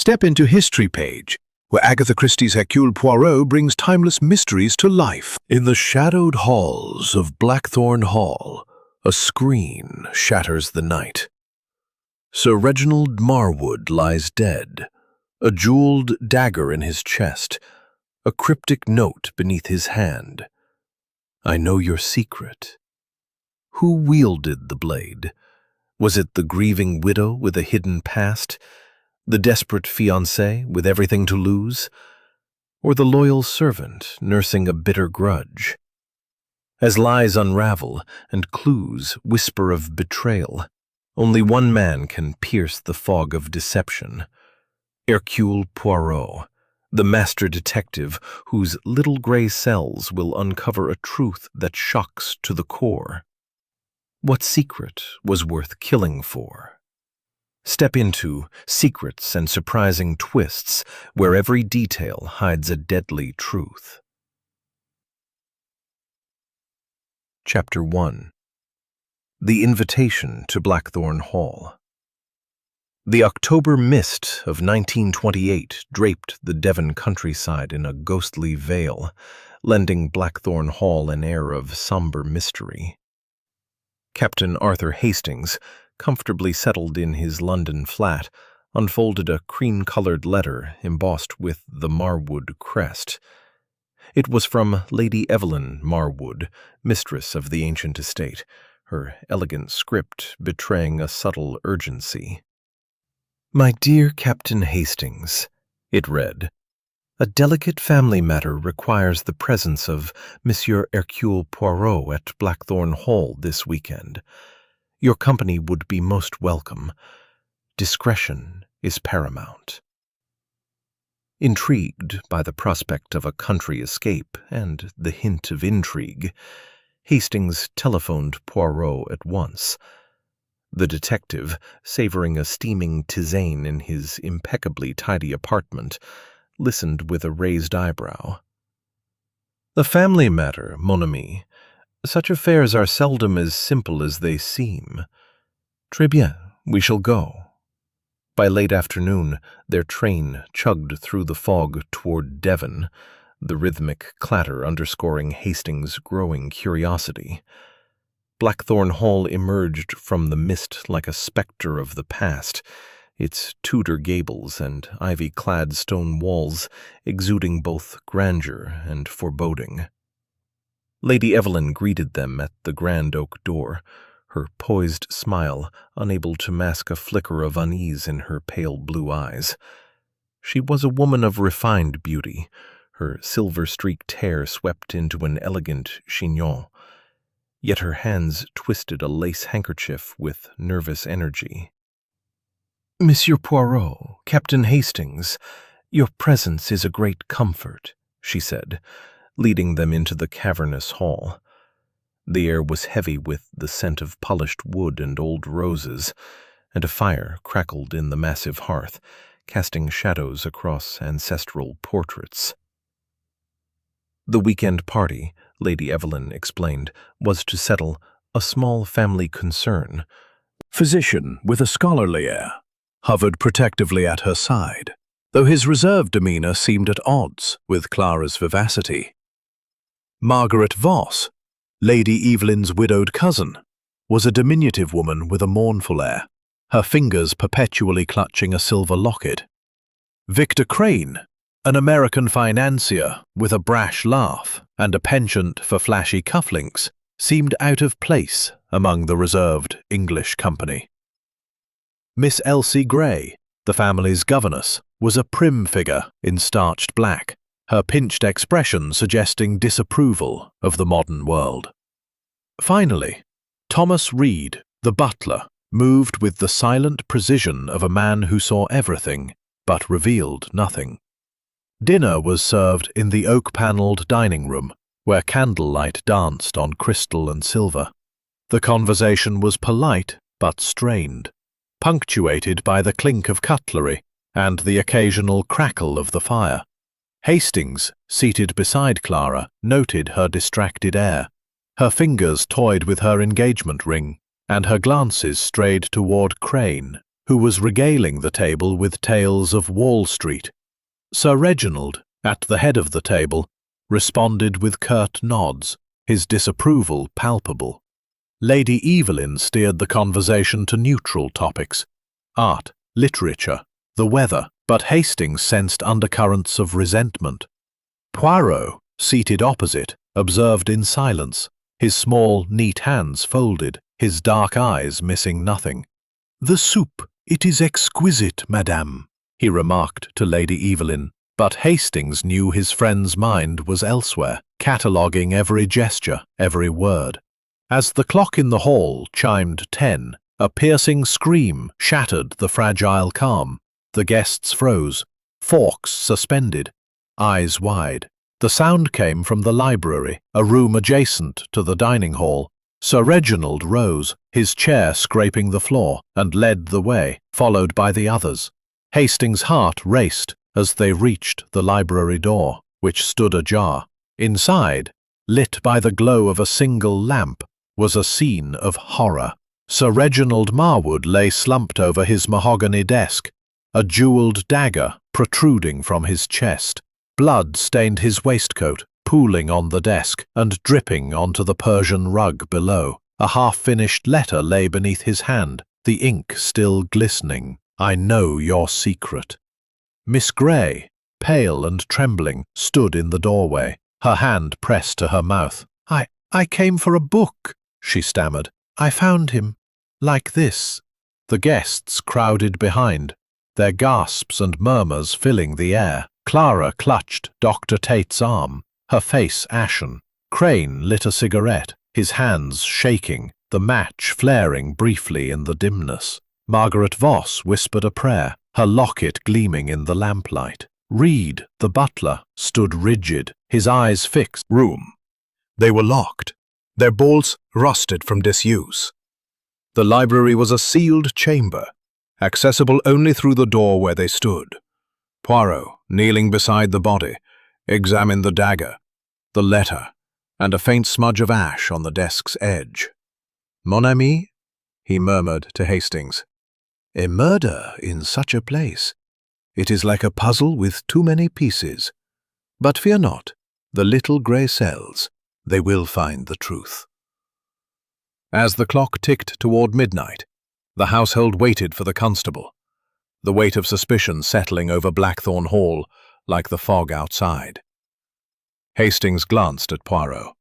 Step into History Page, where Agatha Christie's Hercule Poirot brings timeless mysteries to life. In the shadowed halls of Blackthorn Hall, a screen shatters the night. Sir Reginald Marwood lies dead, a jeweled dagger in his chest, a cryptic note beneath his hand. I know your secret. Who wielded the blade? Was it the grieving widow with a hidden past, the desperate fiancé with everything to lose, or the loyal servant nursing a bitter grudge? As lies unravel and clues whisper of betrayal, only one man can pierce the fog of deception. Hercule Poirot, the master detective whose little gray cells will uncover a truth that shocks to the core. What secret was worth killing for? Step into Secrets and Surprising Twists, where every detail hides a deadly truth. Chapter 1. The Invitation to Blackthorn Hall. The October mist of 1928 draped the Devon countryside in a ghostly veil, lending Blackthorn Hall an air of somber mystery. Captain Arthur Hastings, comfortably settled in his London flat, unfolded a cream-colored letter embossed with the Marwood crest. It was from Lady Evelyn Marwood, mistress of the ancient estate, her elegant script betraying a subtle urgency. My dear Captain Hastings, it read, a delicate family matter requires the presence of Monsieur Hercule Poirot at Blackthorn Hall this weekend. Your company would be most welcome. Discretion is paramount. Intrigued by the prospect of a country escape and the hint of intrigue, Hastings telephoned Poirot at once. The detective, savoring a steaming tisane in his impeccably tidy apartment, listened with a raised eyebrow. The family matter, mon ami. Such affairs are seldom as simple as they seem. Très bien, we shall go. By late afternoon, their train chugged through the fog toward Devon, the rhythmic clatter underscoring Hastings' growing curiosity. Blackthorn Hall emerged from the mist like a spectre of the past, its Tudor gables and ivy-clad stone walls exuding both grandeur and foreboding. Lady Evelyn greeted them at the grand oak door, her poised smile unable to mask a flicker of unease in her pale blue eyes. She was a woman of refined beauty, her silver-streaked hair swept into an elegant chignon, yet her hands twisted a lace handkerchief with nervous energy. Monsieur Poirot, Captain Hastings, your presence is a great comfort, she said, leading them into the cavernous hall. The air was heavy with the scent of polished wood and old roses, and a fire crackled in the massive hearth, casting shadows across ancestral portraits. The weekend party, Lady Evelyn explained, was to settle a small family concern. Physician with a scholarly air hovered protectively at her side, though his reserved demeanor seemed at odds with Clara's vivacity. Margaret Voss, Lady Evelyn's widowed cousin, was a diminutive woman with a mournful air, her fingers perpetually clutching a silver locket. Victor Crane, an American financier with a brash laugh and a penchant for flashy cufflinks, seemed out of place among the reserved English company. Miss Elsie Gray, the family's governess, was a prim figure in starched black, her pinched expression suggesting disapproval of the modern world. Finally, Thomas Reed, the butler, moved with the silent precision of a man who saw everything but revealed nothing. Dinner was served in the oak-panelled dining room, where candlelight danced on crystal and silver. The conversation was polite but strained, punctuated by the clink of cutlery and the occasional crackle of the fire. Hastings, seated beside Clara, noted her distracted air. Her fingers toyed with her engagement ring, and her glances strayed toward Crane, who was regaling the table with tales of Wall Street. Sir Reginald, at the head of the table, responded with curt nods, his disapproval palpable. Lady Evelyn steered the conversation to neutral topics: art, literature, the weather, but Hastings sensed undercurrents of resentment. Poirot, seated opposite, observed in silence, his small, neat hands folded, his dark eyes missing nothing. "The soup, it is exquisite, madame," he remarked to Lady Evelyn, but Hastings knew his friend's mind was elsewhere, cataloguing every gesture, every word. As the clock in the hall chimed 10, a piercing scream shattered the fragile calm. The guests froze, forks suspended, eyes wide. The sound came from the library, a room adjacent to the dining hall. Sir Reginald rose, his chair scraping the floor, and led the way, followed by the others. Hastings' heart raced as they reached the library door, which stood ajar. Inside, lit by the glow of a single lamp, was a scene of horror. Sir Reginald Marwood lay slumped over his mahogany desk, a jewelled dagger protruding from his chest. Blood stained his waistcoat, pooling on the desk and dripping onto the Persian rug below. A half-finished letter lay beneath his hand, the ink still glistening. "I know your secret." Miss Grey, pale and trembling, stood in the doorway, her hand pressed to her mouth. I came for a book," she stammered. "I found him. Like this." The guests crowded behind, their gasps and murmurs filling the air. Clara clutched Dr. Tate's arm, her face ashen. Crane lit a cigarette, his hands shaking, the match flaring briefly in the dimness. Margaret Voss whispered a prayer, her locket gleaming in the lamplight. Reed, the butler, stood rigid, his eyes fixed. Room. They were locked, their bolts rusted from disuse. The library was a sealed chamber, accessible only through the door where they stood. Poirot, kneeling beside the body, examined the dagger, the letter, and a faint smudge of ash on the desk's edge. "Mon ami," he murmured to Hastings, "a murder in such a place. It is like a puzzle with too many pieces. But fear not, the little grey cells, they will find the truth." As the clock ticked toward midnight, the household waited for the constable, the weight of suspicion settling over Blackthorn Hall like the fog outside. Hastings glanced at Poirot,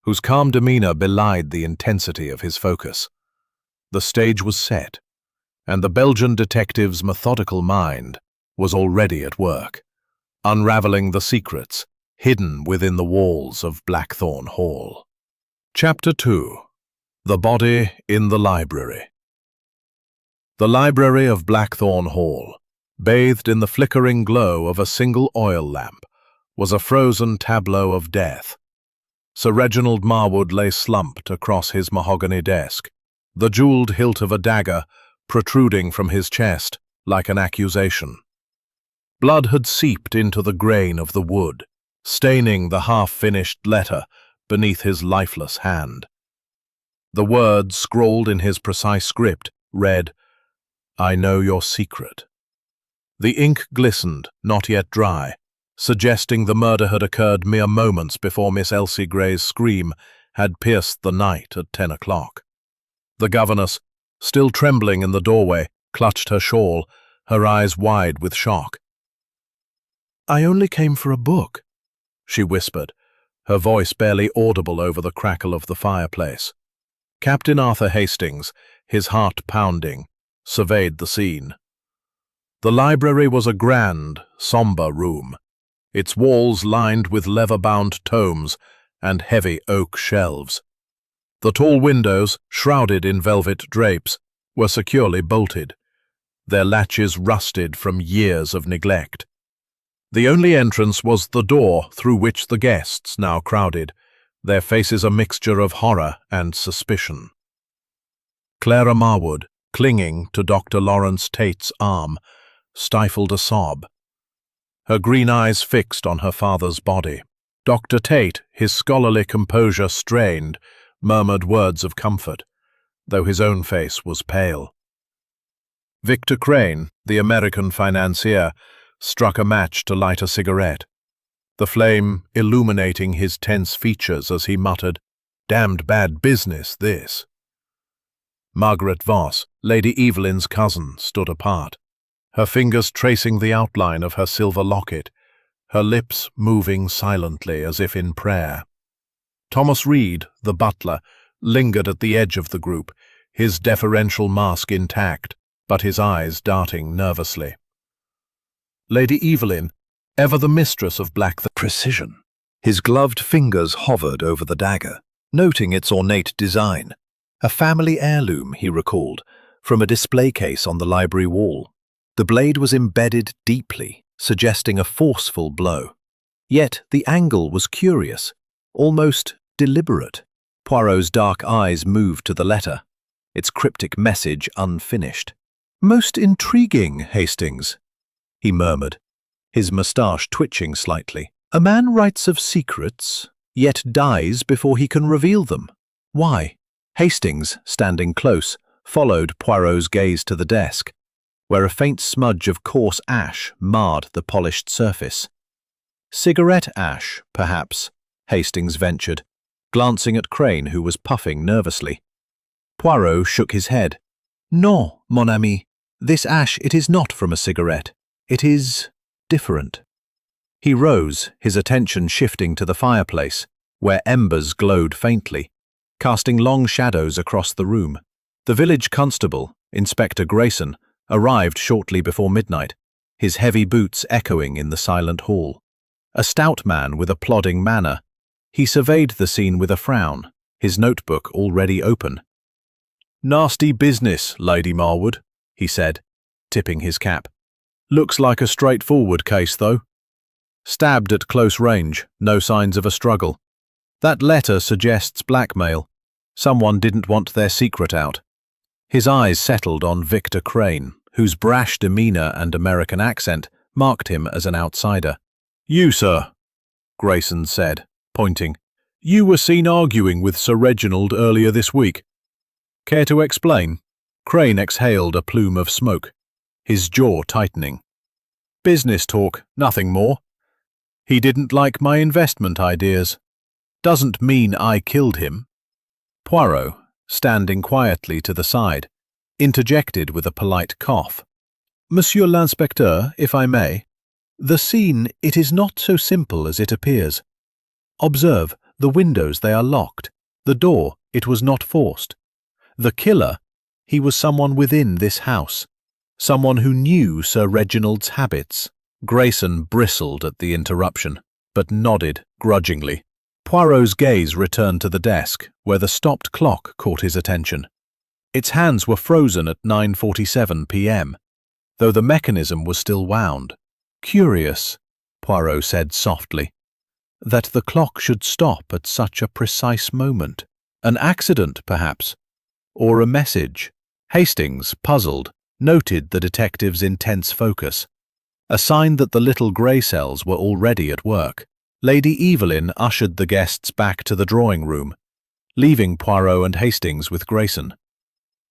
whose calm demeanor belied the intensity of his focus. The stage was set, and the Belgian detective's methodical mind was already at work, unraveling the secrets hidden within the walls of Blackthorn Hall. Chapter 2. The Body in the Library. The library of Blackthorn Hall, bathed in the flickering glow of a single oil lamp, was a frozen tableau of death. Sir Reginald Marwood lay slumped across his mahogany desk, the jewelled hilt of a dagger protruding from his chest like an accusation. Blood had seeped into the grain of the wood, staining the half-finished letter beneath his lifeless hand. The words, scrawled in his precise script, read, "I know your secret." The ink glistened, not yet dry, suggesting the murder had occurred mere moments before Miss Elsie Gray's scream had pierced the night at 10 o'clock. The governess, still trembling in the doorway, clutched her shawl, her eyes wide with shock. "I only came for a book," she whispered, her voice barely audible over the crackle of the fireplace. Captain Arthur Hastings, his heart pounding, surveyed the scene. The library was a grand, sombre room, its walls lined with leather-bound tomes and heavy oak shelves. The tall windows, shrouded in velvet drapes, were securely bolted, their latches rusted from years of neglect. The only entrance was the door through which the guests now crowded, their faces a mixture of horror and suspicion. Clara Marwood, clinging to Dr. Lawrence Tate's arm, stifled a sob, her green eyes fixed on her father's body. Dr. Tate, his scholarly composure strained, murmured words of comfort, though his own face was pale. Victor Crane, the American financier, struck a match to light a cigarette, the flame illuminating his tense features as he muttered, "Damned bad business, this." Margaret Voss, Lady Evelyn's cousin, stood apart, her fingers tracing the outline of her silver locket, her lips moving silently as if in prayer. Thomas Reed, the butler, lingered at the edge of the group, his deferential mask intact, but his eyes darting nervously. Lady Evelyn, ever the mistress of black Precision. His gloved fingers hovered over the dagger, noting its ornate design. A family heirloom, he recalled, from a display case on the library wall. The blade was embedded deeply, suggesting a forceful blow. Yet the angle was curious, almost deliberate. Poirot's dark eyes moved to the letter, its cryptic message unfinished. "Most intriguing, Hastings," he murmured, his moustache twitching slightly. "A man writes of secrets, yet dies before he can reveal them. Why?" Hastings, standing close, followed Poirot's gaze to the desk, where a faint smudge of coarse ash marred the polished surface. "Cigarette ash, perhaps," Hastings ventured, glancing at Crane, who was puffing nervously. Poirot shook his head. "No, mon ami, this ash, it is not from a cigarette. It is different." He rose, his attention shifting to the fireplace, where embers glowed faintly, casting long shadows across the room. The village constable, Inspector Grayson, arrived shortly before midnight, his heavy boots echoing in the silent hall. A stout man with a plodding manner, he surveyed the scene with a frown, his notebook already open. "Nasty business, Lady Marwood," he said, tipping his cap. "Looks like a straightforward case, though. Stabbed at close range, no signs of a struggle. That letter suggests blackmail. Someone didn't want their secret out." His eyes settled on Victor Crane, whose brash demeanor and American accent marked him as an outsider. "You, sir," Grayson said, pointing. "You were seen arguing with Sir Reginald earlier this week. Care to explain?" Crane exhaled a plume of smoke, his jaw tightening. "Business talk, nothing more. He didn't like my investment ideas. Doesn't mean I killed him." Poirot, standing quietly to the side, interjected with a polite cough. "Monsieur l'Inspecteur, if I may, the scene, it is not so simple as it appears. Observe, the windows, they are locked. The door, it was not forced. The killer, he was someone within this house, someone who knew Sir Reginald's habits." Grayson bristled at the interruption, but nodded grudgingly. Poirot's gaze returned to the desk, where the stopped clock caught his attention. Its hands were frozen at 9:47 p.m., though the mechanism was still wound. "Curious," Poirot said softly, "that the clock should stop at such a precise moment. An accident, perhaps, or a message." Hastings, puzzled, noted the detective's intense focus, a sign that the little grey cells were already at work. Lady Evelyn ushered the guests back to the drawing room, leaving Poirot and Hastings with Grayson.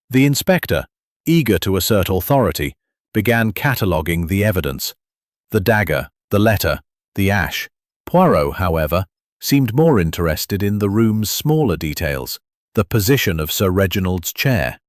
The inspector, eager to assert authority, began cataloguing the evidence: the dagger, the letter, the ash. Poirot, however, seemed more interested in the room's smaller details. The position of Sir Reginald's chair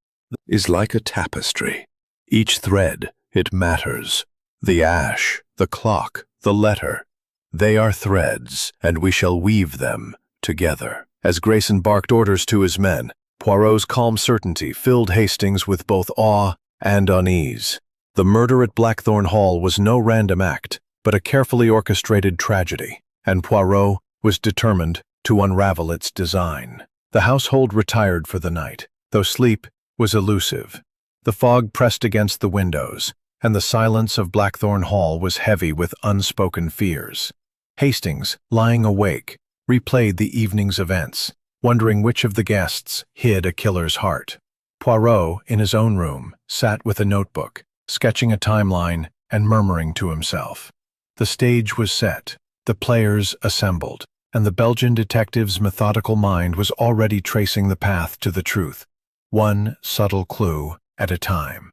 is like a tapestry. Each thread, it matters. The ash, the clock, the letter. They are threads, and we shall weave them together. As Grayson barked orders to his men, Poirot's calm certainty filled Hastings with both awe and unease. The murder at Blackthorn Hall was no random act, but a carefully orchestrated tragedy, and Poirot was determined to unravel its design. The household retired for the night, though sleep was elusive. The fog pressed against the windows, and the silence of Blackthorn Hall was heavy with unspoken fears. Hastings, lying awake, replayed the evening's events, wondering which of the guests hid a killer's heart. Poirot, in his own room, sat with a notebook, sketching a timeline and murmuring to himself. The stage was set, the players assembled, and the Belgian detective's methodical mind was already tracing the path to the truth, one subtle clue at a time.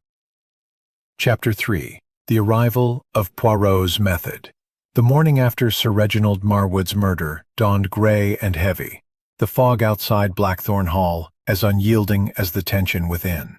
Chapter 3. The Arrival of Poirot's Method. The morning after Sir Reginald Marwood's murder dawned grey and heavy, the fog outside Blackthorn Hall as unyielding as the tension within.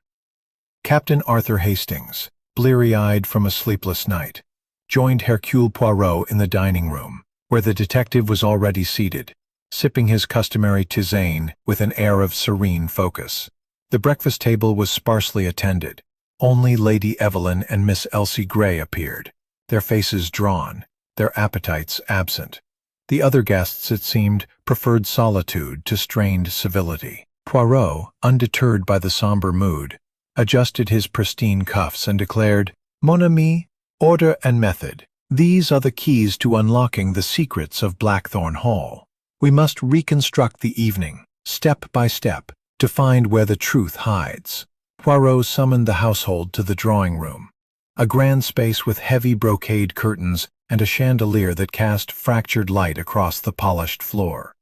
Captain Arthur Hastings, bleary-eyed from a sleepless night, joined Hercule Poirot in the dining room, where the detective was already seated, sipping his customary tisane with an air of serene focus. The breakfast table was sparsely attended. Only Lady Evelyn and Miss Elsie Grey appeared, their faces drawn, their appetites absent. The other guests, it seemed, preferred solitude to strained civility. Poirot, undeterred by the somber mood, adjusted his pristine cuffs and declared, "Mon ami, order and method. These are the keys to unlocking the secrets of Blackthorn Hall. We must reconstruct the evening, step by step, to find where the truth hides." Poirot summoned the household to the drawing-room, a grand space with heavy brocade curtains and a chandelier that cast fractured light across the polished floor.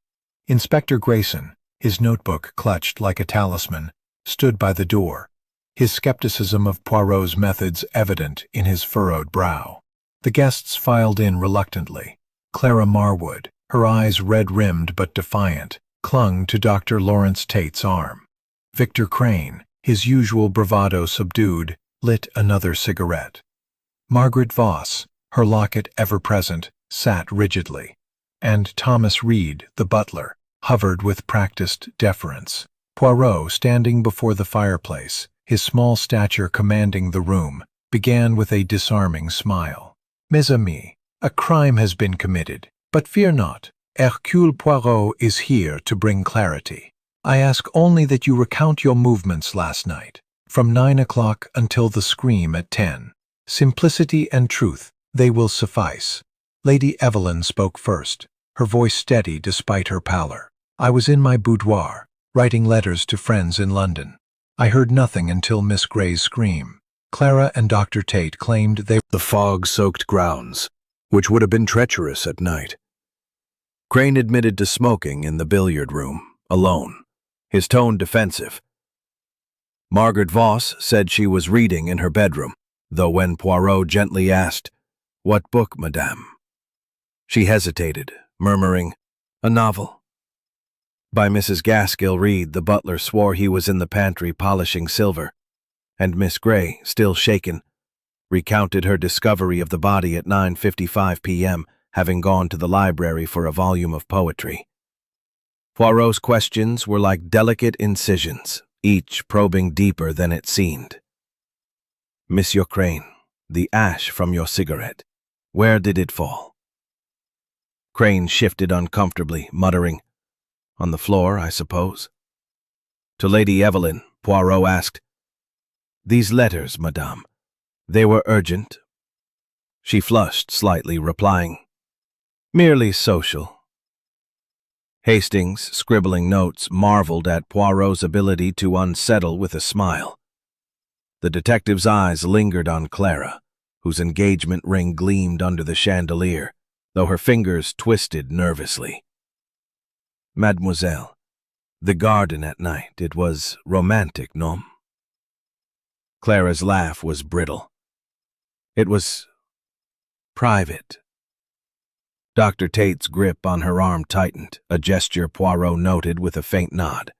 Inspector Grayson, his notebook clutched like a talisman, stood by the door, his skepticism of Poirot's methods evident in his furrowed brow. The guests filed in reluctantly. Clara Marwood, her eyes red-rimmed but defiant, clung to Dr. Lawrence Tate's arm. Victor Crane, his usual bravado subdued, lit another cigarette. Margaret Voss, her locket ever present, sat rigidly, and Thomas Reed, the butler, hovered with practiced deference. Poirot, standing before the fireplace, his small stature commanding the room, began with a disarming smile. "Mes amis, a crime has been committed, but fear not. Hercule Poirot is here to bring clarity. I ask only that you recount your movements last night, from 9 o'clock until the scream at 10. Simplicity and truth, they will suffice." Lady Evelyn spoke first, her voice steady despite her pallor. "I was in my boudoir, writing letters to friends in London. I heard nothing until Miss Grey's scream. Clara and Dr. Tate claimed they The fog-soaked grounds, which would have been treacherous at night. Crane admitted to smoking in the billiard room, alone, his tone defensive. Margaret Voss said she was reading in her bedroom, though when Poirot gently asked, "What book, madame?" she hesitated, murmuring, "A novel." By Mrs. Gaskell Reed, the butler swore he was in the pantry polishing silver, and Miss Grey, still shaken, recounted her discovery of the body at 9:55 p.m., having gone to the library for a volume of poetry. Poirot's questions were like delicate incisions, each probing deeper than it seemed. "Monsieur Crane, the ash from your cigarette, where did it fall?" Crane shifted uncomfortably, muttering, "On the floor, I suppose." To Lady Evelyn, Poirot asked, "These letters, madame, they were urgent?" She flushed slightly, replying, "Merely social." Hastings, scribbling notes, marveled at Poirot's ability to unsettle with a smile. The detective's eyes lingered on Clara, whose engagement ring gleamed under the chandelier, though her fingers twisted nervously. "Mademoiselle, the garden at night, it was romantic, non?" Clara's laugh was brittle. "It was private." Dr. Tate's grip on her arm tightened, a gesture Poirot noted with a faint nod.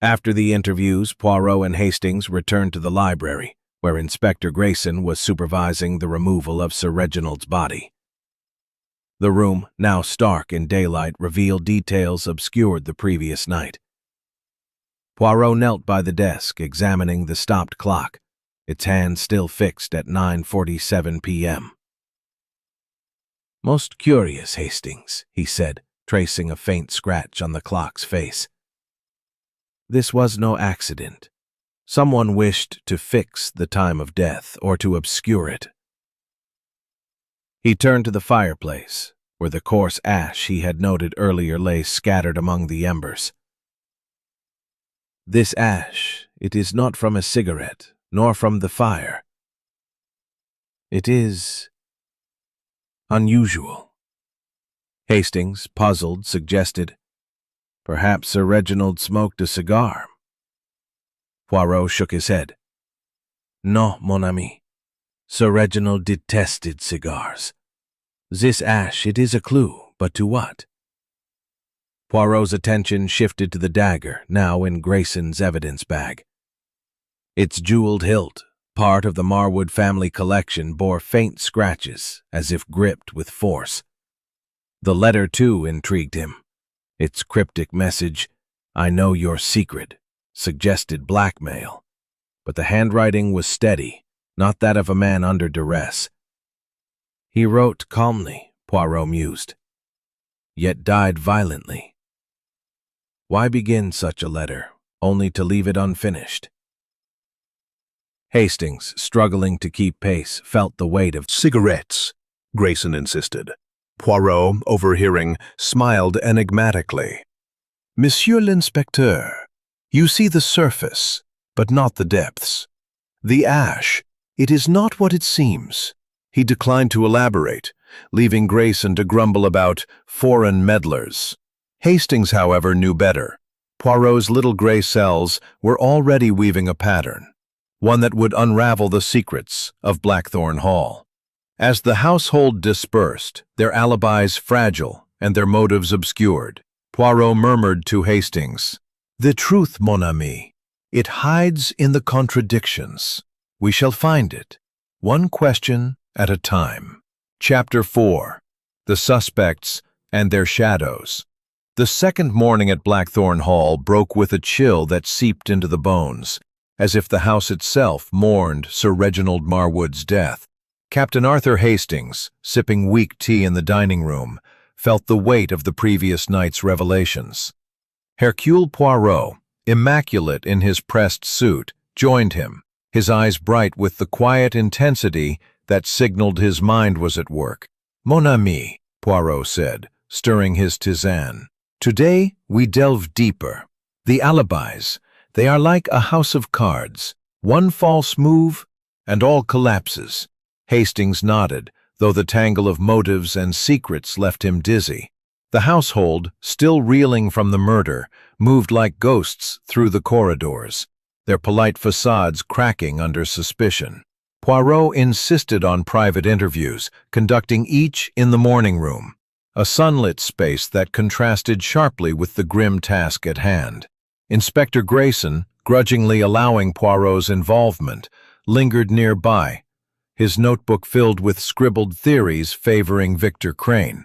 After the interviews, Poirot and Hastings returned to the library, where Inspector Grayson was supervising the removal of Sir Reginald's body. The room, now stark in daylight, revealed details obscured the previous night. Poirot knelt by the desk, examining the stopped clock, its hand still fixed at 9:47 p.m. "Most curious, Hastings," he said, tracing a faint scratch on the clock's face. "This was no accident. Someone wished to fix the time of death, or to obscure it." He turned to the fireplace, where the coarse ash he had noted earlier lay scattered among the embers. "This ash, it is not from a cigarette, nor from the fire. It is unusual." Hastings, puzzled, suggested, "Perhaps Sir Reginald smoked a cigar." Poirot shook his head. No, mon ami. Sir Reginald detested cigars. This ash, it is a clue, but to what? Poirot's attention shifted to the dagger, now in Grayson's evidence bag. Its jeweled hilt, part of the Marwood family collection, bore faint scratches, as if gripped with force. The letter, too, intrigued him. Its cryptic message, "I know your secret," suggested blackmail. But the handwriting was steady, not that of a man under duress. He wrote calmly, Poirot mused, yet died violently. Why begin such a letter, only to leave it unfinished? Hastings, struggling to keep pace, felt the weight of "Cigarettes," Grayson insisted. Poirot, overhearing, smiled enigmatically. "Monsieur l'Inspecteur, you see the surface, but not the depths. The ash, it is not what it seems." He declined to elaborate, leaving Grayson to grumble about foreign meddlers. Hastings, however, knew better. Poirot's little gray cells were already weaving a pattern, one that would unravel the secrets of Blackthorn Hall. As the household dispersed, their alibis fragile and their motives obscured, Poirot murmured to Hastings, "The truth, mon ami, it hides in the contradictions. We shall find it, one question at a time." Chapter 4. The Suspects and Their Shadows. The second morning at Blackthorn Hall broke with a chill that seeped into the bones, as if the house itself mourned Sir Reginald Marwood's death. Captain Arthur Hastings, sipping weak tea in the dining room, felt the weight of the previous night's revelations. Hercule Poirot, immaculate in his pressed suit, joined him, his eyes bright with the quiet intensity that signaled his mind was at work. "Mon ami," Poirot said, stirring his tisane, "today we delve deeper. The alibis, they are like a house of cards. One false move, and all collapses." Hastings nodded, though the tangle of motives and secrets left him dizzy. The household, still reeling from the murder, moved like ghosts through the corridors, their polite facades cracking under suspicion. Poirot insisted on private interviews, conducting each in the morning room, a sunlit space that contrasted sharply with the grim task at hand. Inspector Grayson, grudgingly allowing Poirot's involvement, lingered nearby, his notebook filled with scribbled theories favoring Victor Crane.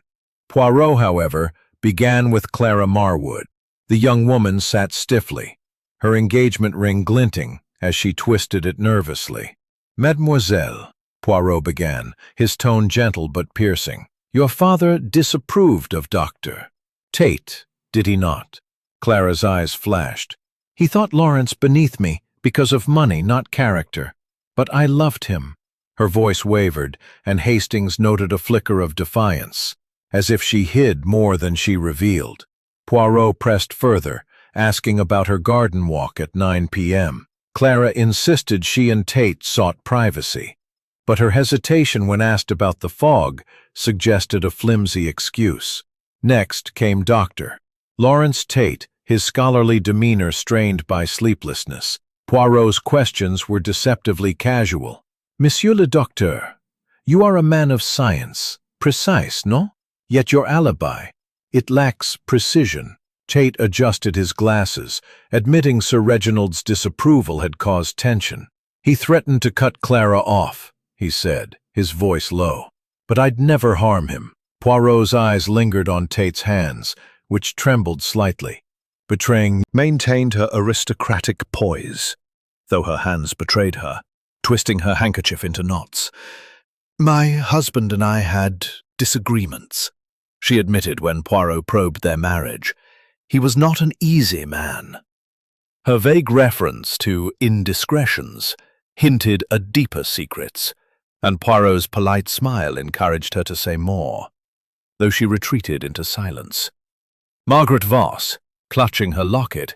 Poirot, however, began with Clara Marwood. The young woman sat stiffly, her engagement ring glinting as she twisted it nervously. "Mademoiselle," Poirot began, his tone gentle but piercing, "your father disapproved of Dr. Tate, did he not?" Clara's eyes flashed. "He thought Lawrence beneath me because of money, not character. But I loved him." Her voice wavered, and Hastings noted a flicker of defiance, as if she hid more than she revealed. Poirot pressed further, asking about her garden walk at 9 p.m. Clara insisted she and Tate sought privacy, but her hesitation when asked about the fog suggested a flimsy excuse. Next came Dr. Lawrence Tate, his scholarly demeanor strained by sleeplessness. Poirot's questions were deceptively casual. "Monsieur le Docteur, you are a man of science, precise, no? Yet your alibi, it lacks precision." Tate adjusted his glasses, admitting Sir Reginald's disapproval had caused tension. "He threatened to cut Clara off," he said, his voice low. "But I'd never harm him." Poirot's eyes lingered on Tate's hands, which trembled slightly, betraying maintained her aristocratic poise, though her hands betrayed her, twisting her handkerchief into knots. "My husband and I had disagreements," she admitted when Poirot probed their marriage. "He was not an easy man." Her vague reference to indiscretions hinted at deeper secrets, and Poirot's polite smile encouraged her to say more, though she retreated into silence. Margaret Voss, clutching her locket,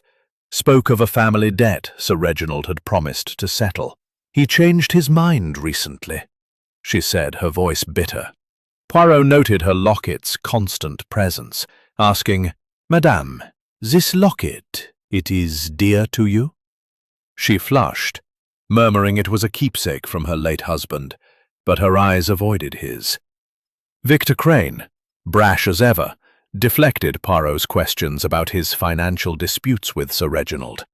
spoke of a family debt Sir Reginald had promised to settle. "He changed his mind recently," she said, her voice bitter. Poirot noted her locket's constant presence, asking, "Madame, this locket, it is dear to you?" She flushed, murmuring it was a keepsake from her late husband, but her eyes avoided his. Victor Crane, brash as ever, deflected Poirot's questions about his financial disputes with Sir Reginald.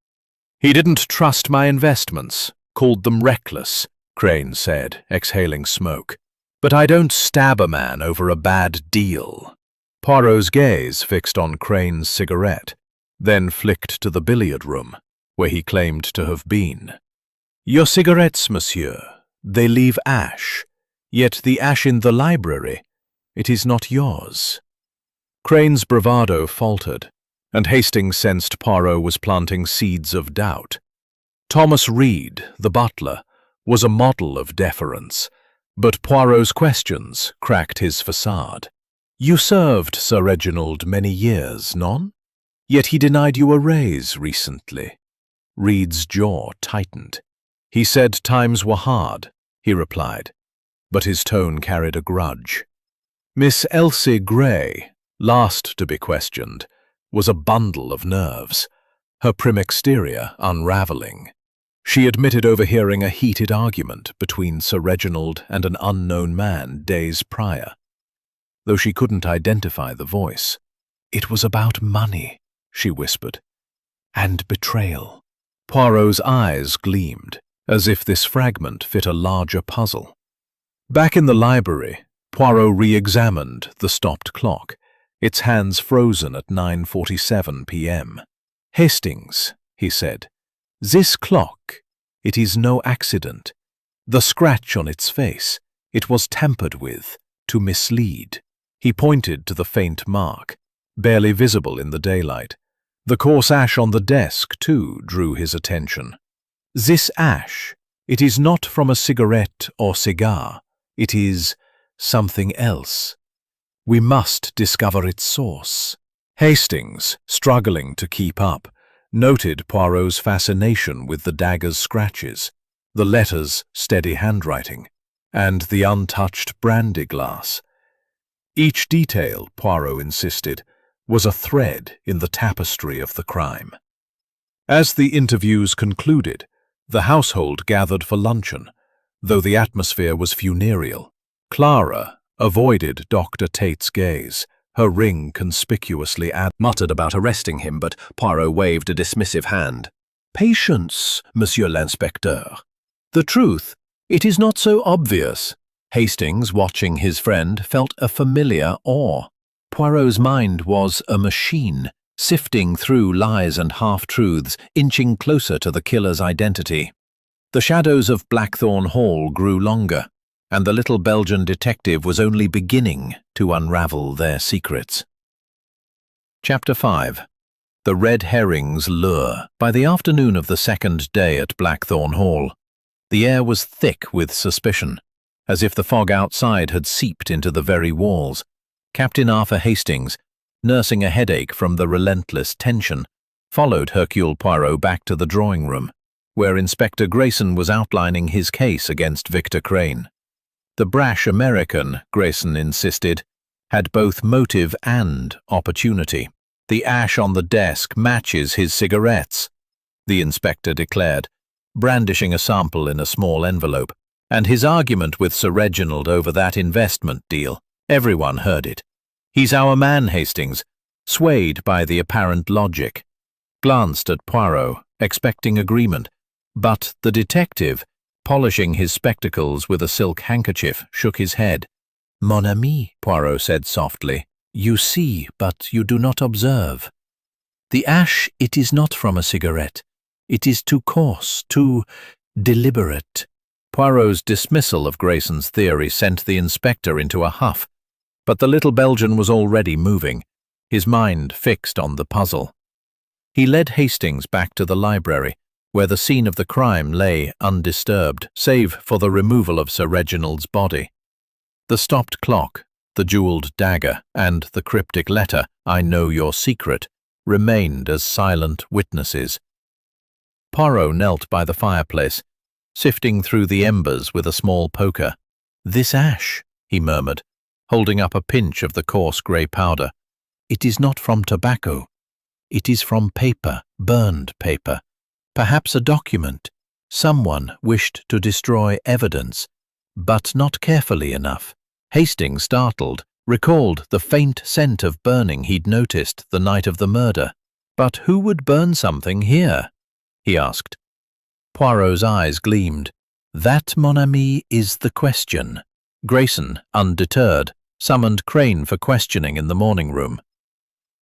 "He didn't trust my investments, called them reckless," Crane said, exhaling smoke. "But I don't stab a man over a bad deal." Poirot's gaze fixed on Crane's cigarette, then flicked to the billiard room, where he claimed to have been. "Your cigarettes, monsieur, they leave ash, yet the ash in the library, it is not yours." Crane's bravado faltered, and Hastings sensed Poirot was planting seeds of doubt. Thomas Reed, the butler, was a model of deference, but Poirot's questions cracked his facade. "You served Sir Reginald many years, non? Yet he denied you a raise recently." Reed's jaw tightened. "He said times were hard," he replied, but his tone carried a grudge. Miss Elsie Gray, last to be questioned, was a bundle of nerves, her prim exterior unraveling. She admitted overhearing a heated argument between Sir Reginald and an unknown man days prior. Though she couldn't identify the voice, "It was about money," she whispered, "and betrayal." Poirot's eyes gleamed, as if this fragment fit a larger puzzle. Back in the library, Poirot re-examined the stopped clock, its hands frozen at 9:47 p.m. "Hastings," he said, "this clock, it is no accident. The scratch on its face, it was tampered with to mislead." He pointed to the faint mark, barely visible in the daylight. The coarse ash on the desk, too, drew his attention. "This ash, it is not from a cigarette or cigar. It is something else. We must discover its source." Hastings, struggling to keep up, noted Poirot's fascination with the dagger's scratches, the letter's steady handwriting, and the untouched brandy glass. Each detail, Poirot insisted, was a thread in the tapestry of the crime. As the interviews concluded, the household gathered for luncheon, though the atmosphere was funereal. Clara avoided Dr. Tate's gaze, her ring conspicuously muttered about arresting him, but Poirot waved a dismissive hand. "Patience, Monsieur l'Inspecteur. The truth, it is not so obvious." Hastings, watching his friend, felt a familiar awe. Poirot's mind was a machine, sifting through lies and half-truths, inching closer to the killer's identity. The shadows of Blackthorn Hall grew longer, and the little Belgian detective was only beginning to unravel their secrets. Chapter 5. The Red Herring's Lure. By the afternoon of the second day at Blackthorn Hall, the air was thick with suspicion, as if the fog outside had seeped into the very walls. Captain Arthur Hastings, nursing a headache from the relentless tension, followed Hercule Poirot back to the drawing room, where Inspector Grayson was outlining his case against Victor Crane. The brash American, Grayson insisted, had both motive and opportunity. "The ash on the desk matches his cigarettes," the inspector declared, brandishing a sample in a small envelope. "And his argument with Sir Reginald over that investment deal, everyone heard it. He's our man, Hastings," swayed by the apparent logic. Glanced at Poirot, expecting agreement, but the detective, polishing his spectacles with a silk handkerchief, shook his head. "Mon ami," Poirot said softly, "you see, but you do not observe. The ash, it is not from a cigarette. It is too coarse, too deliberate." Poirot's dismissal of Grayson's theory sent the inspector into a huff, but the little Belgian was already moving, his mind fixed on the puzzle. He led Hastings back to the library, where the scene of the crime lay undisturbed, save for the removal of Sir Reginald's body. The stopped clock, the jeweled dagger, and the cryptic letter, "I know your secret," remained as silent witnesses. Poirot knelt by the fireplace, sifting through the embers with a small poker. "This ash," he murmured, holding up a pinch of the coarse grey powder. "It is not from tobacco. It is from paper, burned paper. Perhaps a document. Someone wished to destroy evidence, but not carefully enough. Hastings, startled, recalled the faint scent of burning he'd noticed the night of the murder. "But who would burn something here?" he asked. Poirot's eyes gleamed. "That, mon ami, is the question." Grayson, undeterred, summoned Crane for questioning in the morning room.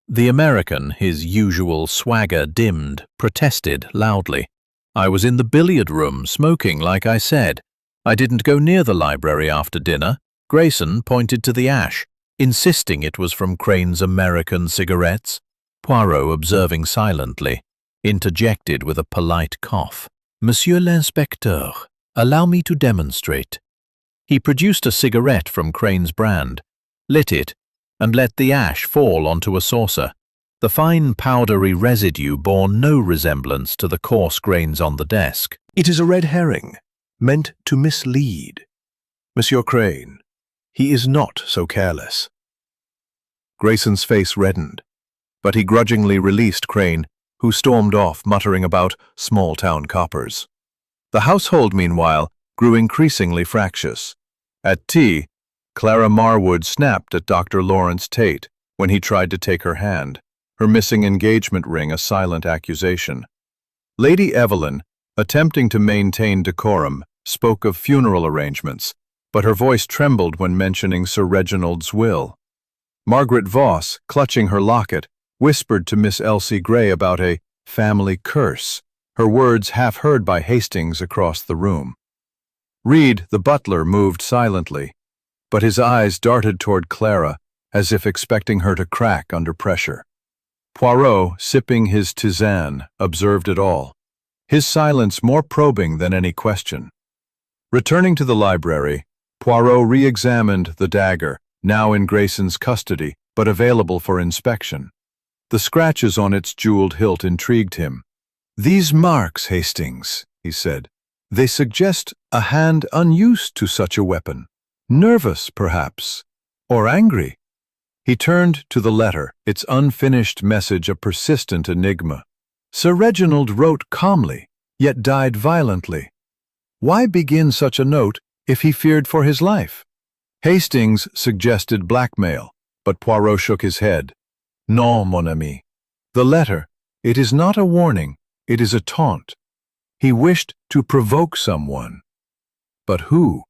The American, his usual swagger dimmed, protested loudly. "I was in the billiard room, smoking like I said. I didn't go near the library after dinner." Grayson pointed to the ash, insisting it was from Crane's American cigarettes. Poirot, observing silently, interjected with a polite cough. "Monsieur l'inspecteur, allow me to demonstrate." He produced a cigarette from Crane's brand, lit it, and let the ash fall onto a saucer. The fine powdery residue bore no resemblance to the coarse grains on the desk. "It is a red herring, meant to mislead. Monsieur Crane, he is not so careless." Grayson's face reddened, but he grudgingly released Crane, who stormed off muttering about small-town coppers. The household, meanwhile, grew increasingly fractious. At tea, Clara Marwood snapped at Dr. Lawrence Tate when he tried to take her hand, her missing engagement ring a silent accusation. Lady Evelyn, attempting to maintain decorum, spoke of funeral arrangements, but her voice trembled when mentioning Sir Reginald's will. Margaret Voss, clutching her locket, whispered to Miss Elsie Grey about a family curse, her words half heard by Hastings across the room. Reed, the butler, moved silently, but his eyes darted toward Clara as if expecting her to crack under pressure. Poirot, sipping his tisane, observed it all, his silence more probing than any question. Returning to the library, Poirot re-examined the dagger, now in Grayson's custody, but available for inspection. The scratches on its jeweled hilt intrigued him. "These marks, Hastings," he said, "they suggest a hand unused to such a weapon. Nervous, perhaps, or angry." He turned to the letter, its unfinished message a persistent enigma. Sir Reginald wrote calmly, yet died violently. Why begin such a note if he feared for his life? Hastings suggested blackmail, but Poirot shook his head. "Non, mon ami. The letter, it is not a warning, it is a taunt. He wished to provoke someone. But who?"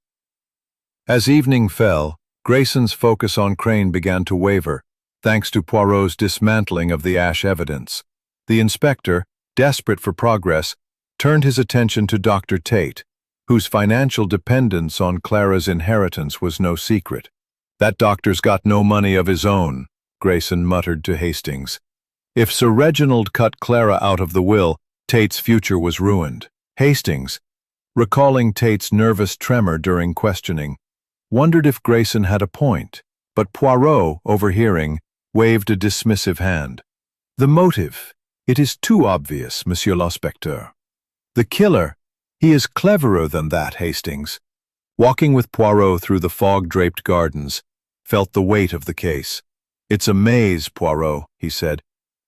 As evening fell, Grayson's focus on Crane began to waver, thanks to Poirot's dismantling of the ash evidence. The inspector, desperate for progress, turned his attention to Dr. Tate, whose financial dependence on Clara's inheritance was no secret. "That doctor's got no money of his own," Grayson muttered to Hastings. If Sir Reginald cut Clara out of the will, Tate's future was ruined. Hastings, recalling Tate's nervous tremor during questioning, wondered if Grayson had a point, but Poirot, overhearing, waved a dismissive hand. "The motive, it is too obvious, Monsieur l'Inspecteur. The killer, he is cleverer than that, Hastings." Walking with Poirot through the fog-draped gardens, felt the weight of the case. "It's a maze, Poirot," he said.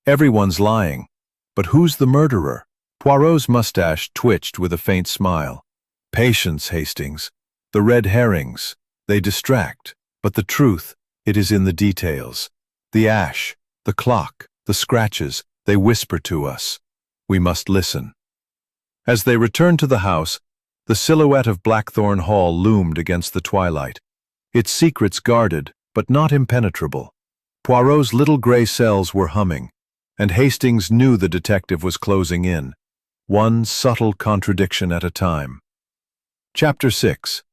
"Everyone's lying. But who's the murderer?" Poirot's mustache twitched with a faint smile. "Patience, Hastings. The red herrings, they distract, but the truth, it is in the details. The ash, the clock, the scratches, they whisper to us. We must listen." As they returned to the house, the silhouette of Blackthorn Hall loomed against the twilight, its secrets guarded, but not impenetrable. Poirot's little gray cells were humming, and Hastings knew the detective was closing in, one subtle contradiction at a time. Chapter 6.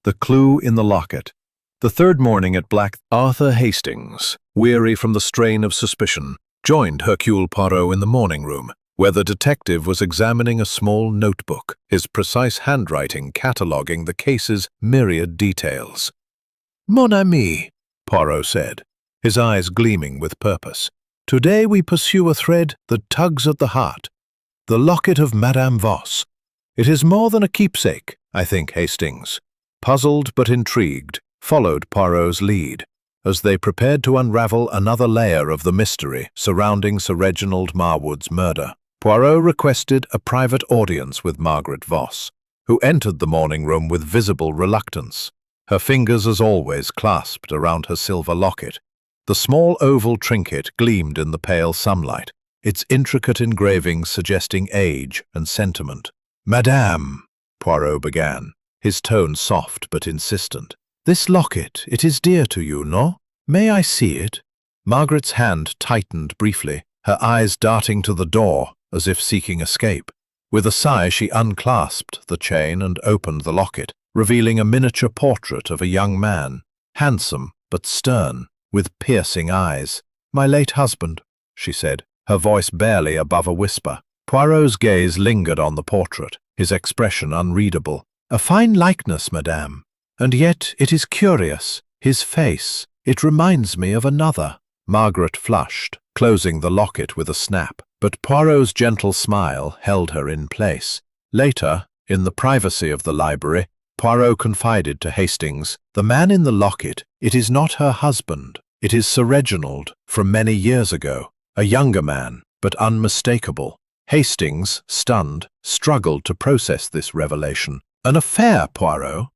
The Clue in the Locket. The third morning at Arthur Hastings, weary from the strain of suspicion, joined Hercule Poirot in the morning room, where the detective was examining a small notebook, his precise handwriting cataloguing the case's myriad details. "Mon ami," Poirot said, his eyes gleaming with purpose, "today we pursue a thread that tugs at the heart, the locket of Madame Voss. It is more than a keepsake, I think, Hastings." Puzzled but intrigued, followed Poirot's lead, as they prepared to unravel another layer of the mystery surrounding Sir Reginald Marwood's murder. Poirot requested a private audience with Margaret Voss, who entered the morning room with visible reluctance, her fingers as always clasped around her silver locket. The small oval trinket gleamed in the pale sunlight, its intricate engravings suggesting age and sentiment. "Madame," Poirot began, his tone soft but insistent. "This locket, it is dear to you, no? May I see it?" Margaret's hand tightened briefly, her eyes darting to the door as if seeking escape. With a sigh, she unclasped the chain and opened the locket, revealing a miniature portrait of a young man, handsome but stern, with piercing eyes. "My late husband," she said, her voice barely above a whisper. Poirot's gaze lingered on the portrait, his expression unreadable. "A fine likeness, madame. And yet it is curious. His face, it reminds me of another." Margaret flushed, closing the locket with a snap, but Poirot's gentle smile held her in place. Later, in the privacy of the library, Poirot confided to Hastings, "The man in the locket, it is not her husband. It is Sir Reginald, from many years ago, a younger man, but unmistakable." Hastings, stunned, struggled to process this revelation. "An affair, Poirot?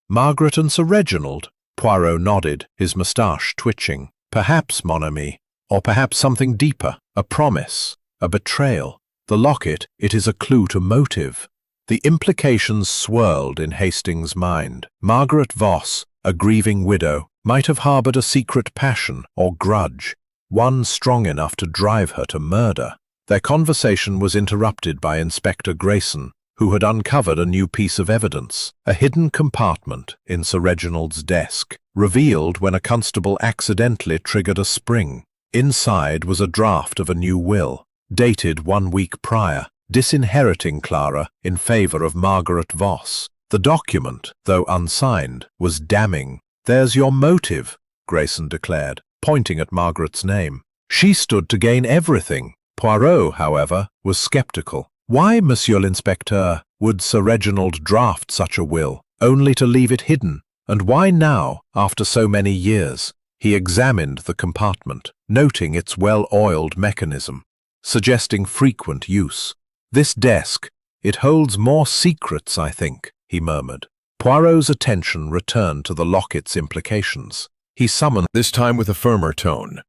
Margaret and Sir Reginald?" Poirot nodded, his moustache twitching. "Perhaps, mon ami, or perhaps something deeper, a promise, a betrayal. The locket, it is a clue to motive." The implications swirled in Hastings' mind. Margaret Voss, a grieving widow, might have harbored a secret passion or grudge, one strong enough to drive her to murder. Their conversation was interrupted by Inspector Grayson, who had uncovered a new piece of evidence, a hidden compartment in Sir Reginald's desk, revealed when a constable accidentally triggered a spring. Inside was a draft of a new will, dated 1 week prior, disinheriting Clara in favor of Margaret Voss. The document, though unsigned, was damning. "There's your motive," Grayson declared, pointing at Margaret's name. "She stood to gain everything." Poirot, however, was skeptical. Why, Monsieur l'Inspecteur, would Sir Reginald draft such a will, only to leave it hidden? And why now, after so many years? He examined the compartment, noting its well-oiled mechanism, suggesting frequent use. "This desk, it holds more secrets, I think," he murmured. Poirot's attention returned to the locket's implications. He summoned, this time with a firmer tone.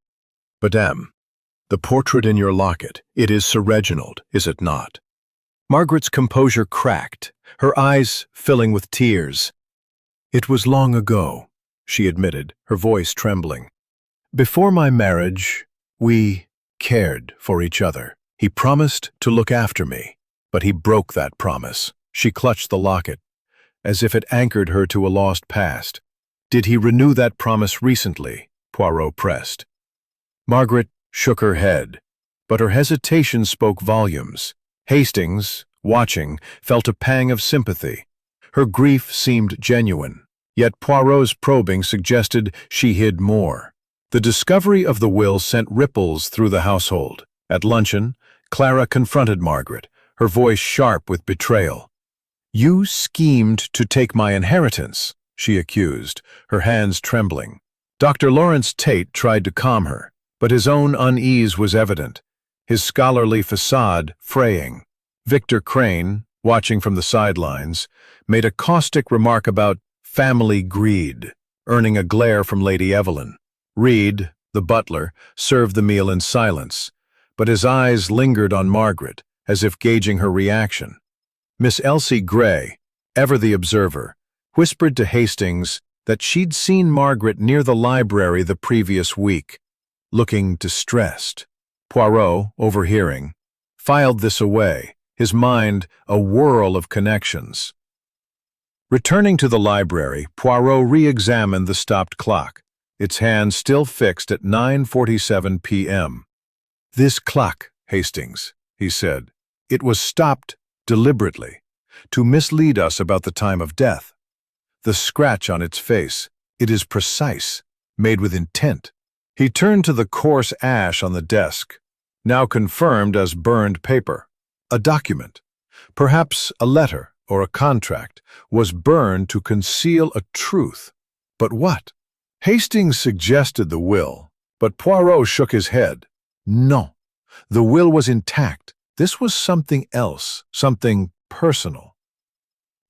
"Madame, the portrait in your locket, it is Sir Reginald, is it not?" Margaret's composure cracked, her eyes filling with tears. "It was long ago," she admitted, her voice trembling. "Before my marriage, we cared for each other. He promised to look after me, but he broke that promise." She clutched the locket, as if it anchored her to a lost past. "Did he renew that promise recently?" Poirot pressed. Margaret shook her head, but her hesitation spoke volumes. Hastings, watching, felt a pang of sympathy. Her grief seemed genuine, yet Poirot's probing suggested she hid more. The discovery of the will sent ripples through the household. At luncheon, Clara confronted Margaret, her voice sharp with betrayal. "You schemed to take my inheritance," she accused, her hands trembling. Dr. Lawrence Tate tried to calm her, but his own unease was evident, his scholarly facade fraying. Victor Crane, watching from the sidelines, made a caustic remark about family greed, earning a glare from Lady Evelyn. Reed, the butler, served the meal in silence, but his eyes lingered on Margaret, as if gauging her reaction. Miss Elsie Gray, ever the observer, whispered to Hastings that she'd seen Margaret near the library the previous week, looking distressed. Poirot, overhearing, filed this away, his mind a whirl of connections. Returning to the library, Poirot re-examined the stopped clock, its hand still fixed at 9:47 p.m. "This clock, Hastings," he said. "It was stopped deliberately, to mislead us about the time of death. The scratch on its face, it is precise, made with intent." He turned to the coarse ash on the desk, now confirmed as burned paper. A document, perhaps a letter or a contract, was burned to conceal a truth. But what? Hastings suggested the will, but Poirot shook his head. No, the will was intact, this was something else, something personal.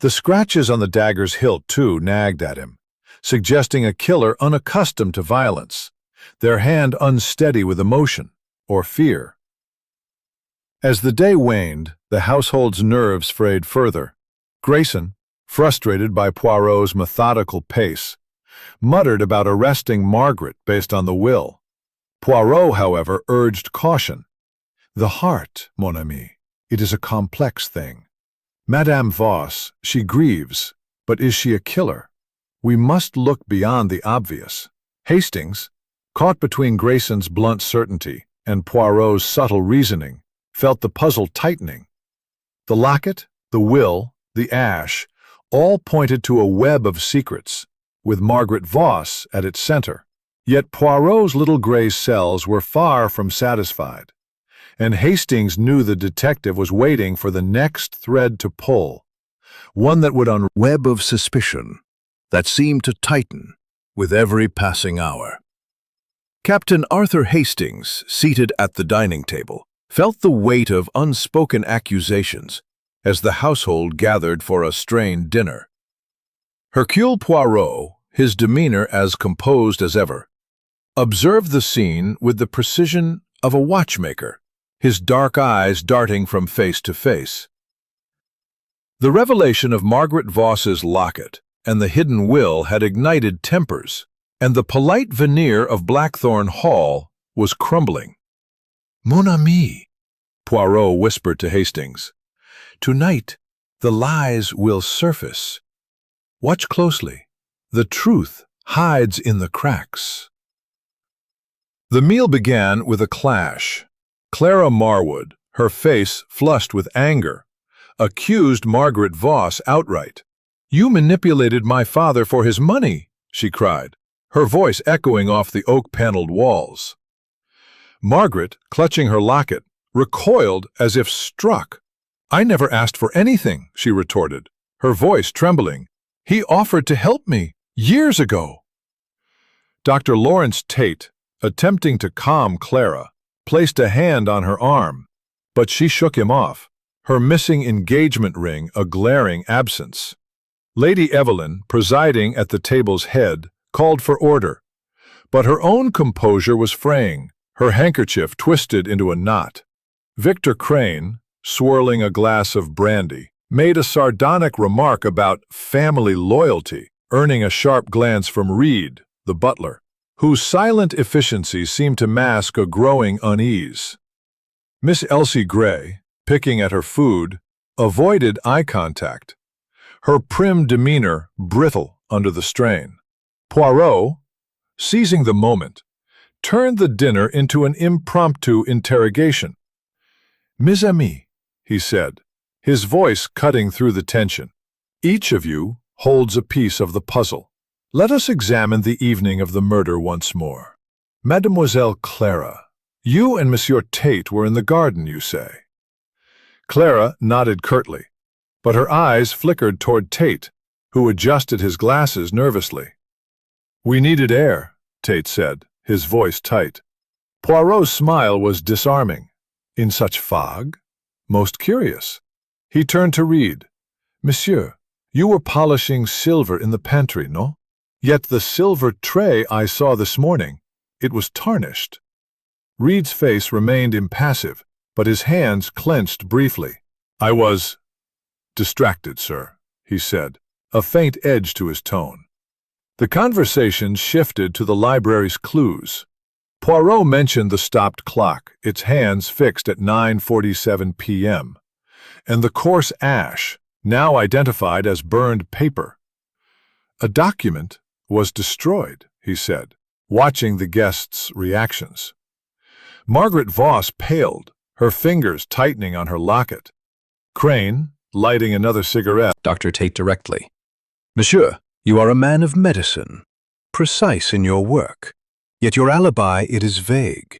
The scratches on the dagger's hilt, too, nagged at him, suggesting a killer unaccustomed to violence, their hand unsteady with emotion or fear. As the day waned, the household's nerves frayed further. Grayson, frustrated by Poirot's methodical pace, muttered about arresting Margaret based on the will. Poirot, however, urged caution. The heart, mon ami, it is a complex thing. Madame Voss, she grieves, but is she a killer? We must look beyond the obvious. Hastings, caught between Grayson's blunt certainty and Poirot's subtle reasoning, felt the puzzle tightening. The locket, the will, the ash, all pointed to a web of secrets, with Margaret Voss at its center. Yet Poirot's little gray cells were far from satisfied, and Hastings knew the detective was waiting for the next thread to pull, one that would unravel a web of suspicion that seemed to tighten with every passing hour. Captain Arthur Hastings, seated at the dining table, felt the weight of unspoken accusations as the household gathered for a strained dinner. Hercule Poirot, his demeanor as composed as ever, observed the scene with the precision of a watchmaker, his dark eyes darting from face to face. The revelation of Margaret Voss's locket and the hidden will had ignited tempers, and the polite veneer of Blackthorn Hall was crumbling. "Mon ami," Poirot whispered to Hastings, "tonight the lies will surface. Watch closely. The truth hides in the cracks." The meal began with a clash. Clara Marwood, her face flushed with anger, accused Margaret Voss outright. "You manipulated my father for his money," she cried, her voice echoing off the oak-paneled walls. Margaret, clutching her locket, recoiled as if struck. "I never asked for anything," she retorted, her voice trembling. "He offered to help me years ago." Dr. Lawrence Tate, attempting to calm Clara, placed a hand on her arm, but she shook him off, her missing engagement ring a glaring absence. Lady Evelyn, presiding at the table's head, called for order, but her own composure was fraying, her handkerchief twisted into a knot. Victor Crane, swirling a glass of brandy, made a sardonic remark about family loyalty, earning a sharp glance from Reed, the butler, whose silent efficiency seemed to mask a growing unease. Miss Elsie Gray, picking at her food, avoided eye contact, her prim demeanor brittle under the strain. Poirot, seizing the moment, turned the dinner into an impromptu interrogation. "Mes amis," he said, his voice cutting through the tension, "each of you holds a piece of the puzzle. Let us examine the evening of the murder once more. Mademoiselle Clara, you and Monsieur Tate were in the garden, you say?" Clara nodded curtly, but her eyes flickered toward Tate, who adjusted his glasses nervously. "We needed air," Tate said, his voice tight. Poirot's smile was disarming. "In such fog? Most curious." He turned to Reed. "Monsieur, you were polishing silver in the pantry, no? Yet the silver tray I saw this morning, it was tarnished." Reed's face remained impassive, but his hands clenched briefly. "I was distracted, sir," he said, a faint edge to his tone. The conversation shifted to the library's clues. Poirot mentioned the stopped clock, its hands fixed at 9:47 p.m., and the coarse ash, now identified as burned paper. "A document was destroyed," he said, watching the guests' reactions. Margaret Voss paled, her fingers tightening on her locket. Crane, lighting another cigarette, Dr. Tate directly. "Monsieur, you are a man of medicine, precise in your work, yet your alibi, it is vague.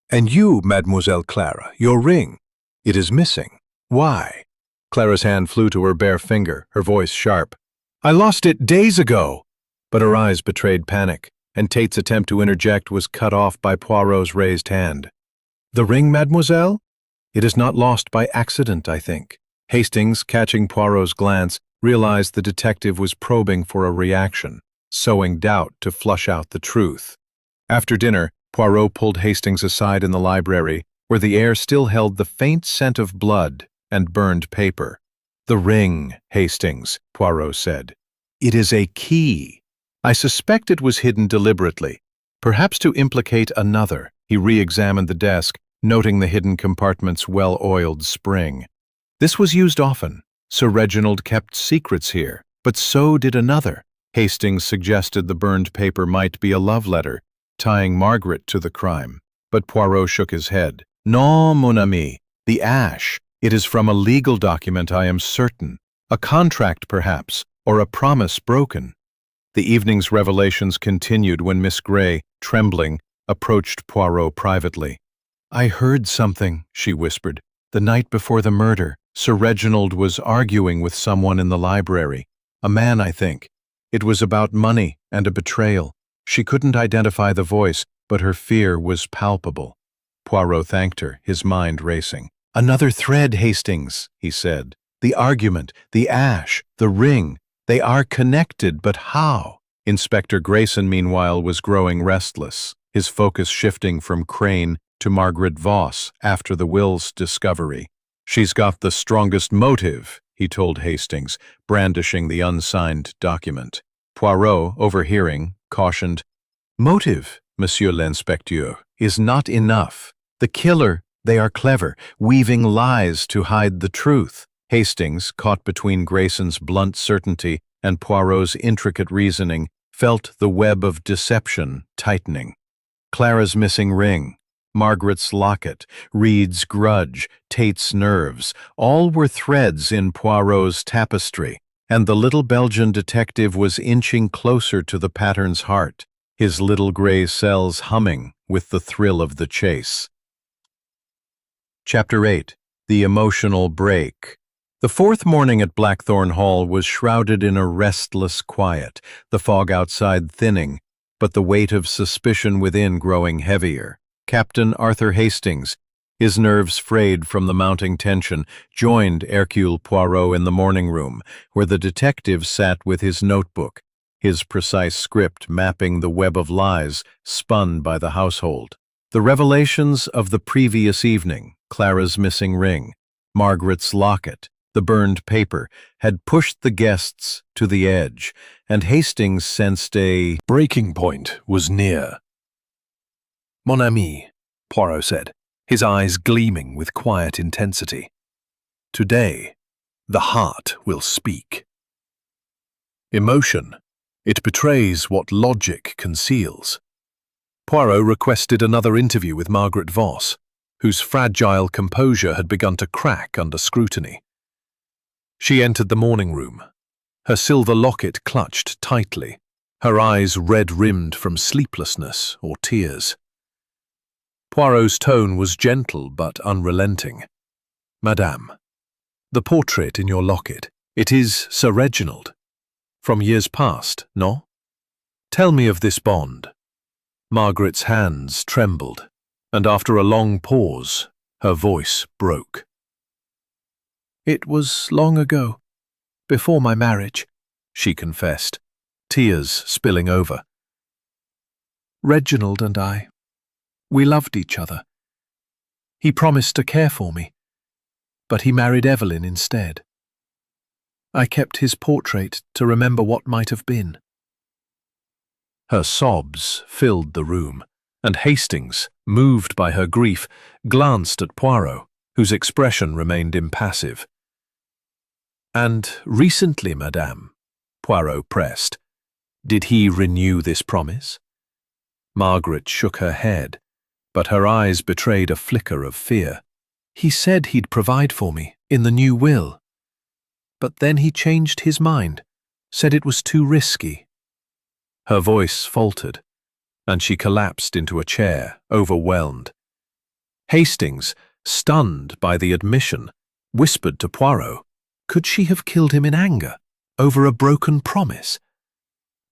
And you, Mademoiselle Clara, your ring, it is missing. Why?" Clara's hand flew to her bare finger, her voice sharp. "I lost it days ago." But her eyes betrayed panic, and Tate's attempt to interject was cut off by Poirot's raised hand. "The ring, mademoiselle? It is not lost by accident, I think." Hastings, catching Poirot's glance, realized the detective was probing for a reaction, sowing doubt to flush out the truth. After dinner, Poirot pulled Hastings aside in the library, where the air still held the faint scent of blood and burned paper. "The ring, Hastings," Poirot said. "It is a key. I suspect it was hidden deliberately, perhaps to implicate another." He re-examined the desk, noting the hidden compartment's well-oiled spring. "This was used often. Sir Reginald kept secrets here, but so did another." Hastings suggested the burned paper might be a love letter, tying Margaret to the crime, but Poirot shook his head. "Non, mon ami, the ash. It is from a legal document, I am certain. A contract, perhaps, or a promise broken." The evening's revelations continued when Miss Grey, trembling, approached Poirot privately. "I heard something," she whispered. "The night before the murder, Sir Reginald was arguing with someone in the library. A man, I think. It was about money and a betrayal." She couldn't identify the voice, but her fear was palpable. Poirot thanked her, his mind racing. "Another thread, Hastings," he said. "The argument, the ash, the ring, they are connected, but how?" Inspector Grayson, meanwhile, was growing restless, his focus shifting from Crane to Margaret Voss after the will's discovery. "She's got the strongest motive," he told Hastings, brandishing the unsigned document. Poirot, overhearing, cautioned, "Motive, Monsieur l'Inspecteur, is not enough. The killer, they are clever, weaving lies to hide the truth." Hastings, caught between Grayson's blunt certainty and Poirot's intricate reasoning, felt the web of deception tightening. Clara's missing ring, Margaret's locket, Reed's grudge, Tate's nerves, all were threads in Poirot's tapestry, and the little Belgian detective was inching closer to the pattern's heart, his little gray cells humming with the thrill of the chase. Chapter 8. The Emotional Break. The fourth morning at Blackthorn Hall was shrouded in a restless quiet, the fog outside thinning, but the weight of suspicion within growing heavier. Captain Arthur Hastings, his nerves frayed from the mounting tension, joined Hercule Poirot in the morning room, where the detective sat with his notebook, his precise script mapping the web of lies spun by the household. The revelations of the previous evening, Clara's missing ring, Margaret's locket, the burned paper, had pushed the guests to the edge, and Hastings sensed a breaking point was near. "Mon ami," Poirot said, his eyes gleaming with quiet intensity. "Today, the heart will speak. Emotion, it betrays what logic conceals." Poirot requested another interview with Margaret Voss, whose fragile composure had begun to crack under scrutiny. She entered the morning room, her silver locket clutched tightly, her eyes red-rimmed from sleeplessness or tears. Poirot's tone was gentle but unrelenting. "Madame, the portrait in your locket, it is Sir Reginald. From years past, no? Tell me of this bond." Margaret's hands trembled, and after a long pause, her voice broke. "It was long ago, before my marriage," she confessed, tears spilling over. "Reginald and I, we loved each other. He promised to care for me, but he married Evelyn instead. I kept his portrait to remember what might have been." Her sobs filled the room, and Hastings, moved by her grief, glanced at Poirot, whose expression remained impassive. "And recently, madame," Poirot pressed, "did he renew this promise?" Margaret shook her head, but her eyes betrayed a flicker of fear. "He said he'd provide for me in the new will. But then he changed his mind, said it was too risky." Her voice faltered, and she collapsed into a chair, overwhelmed. Hastings, stunned by the admission, whispered to Poirot, could she have killed him in anger, over a broken promise?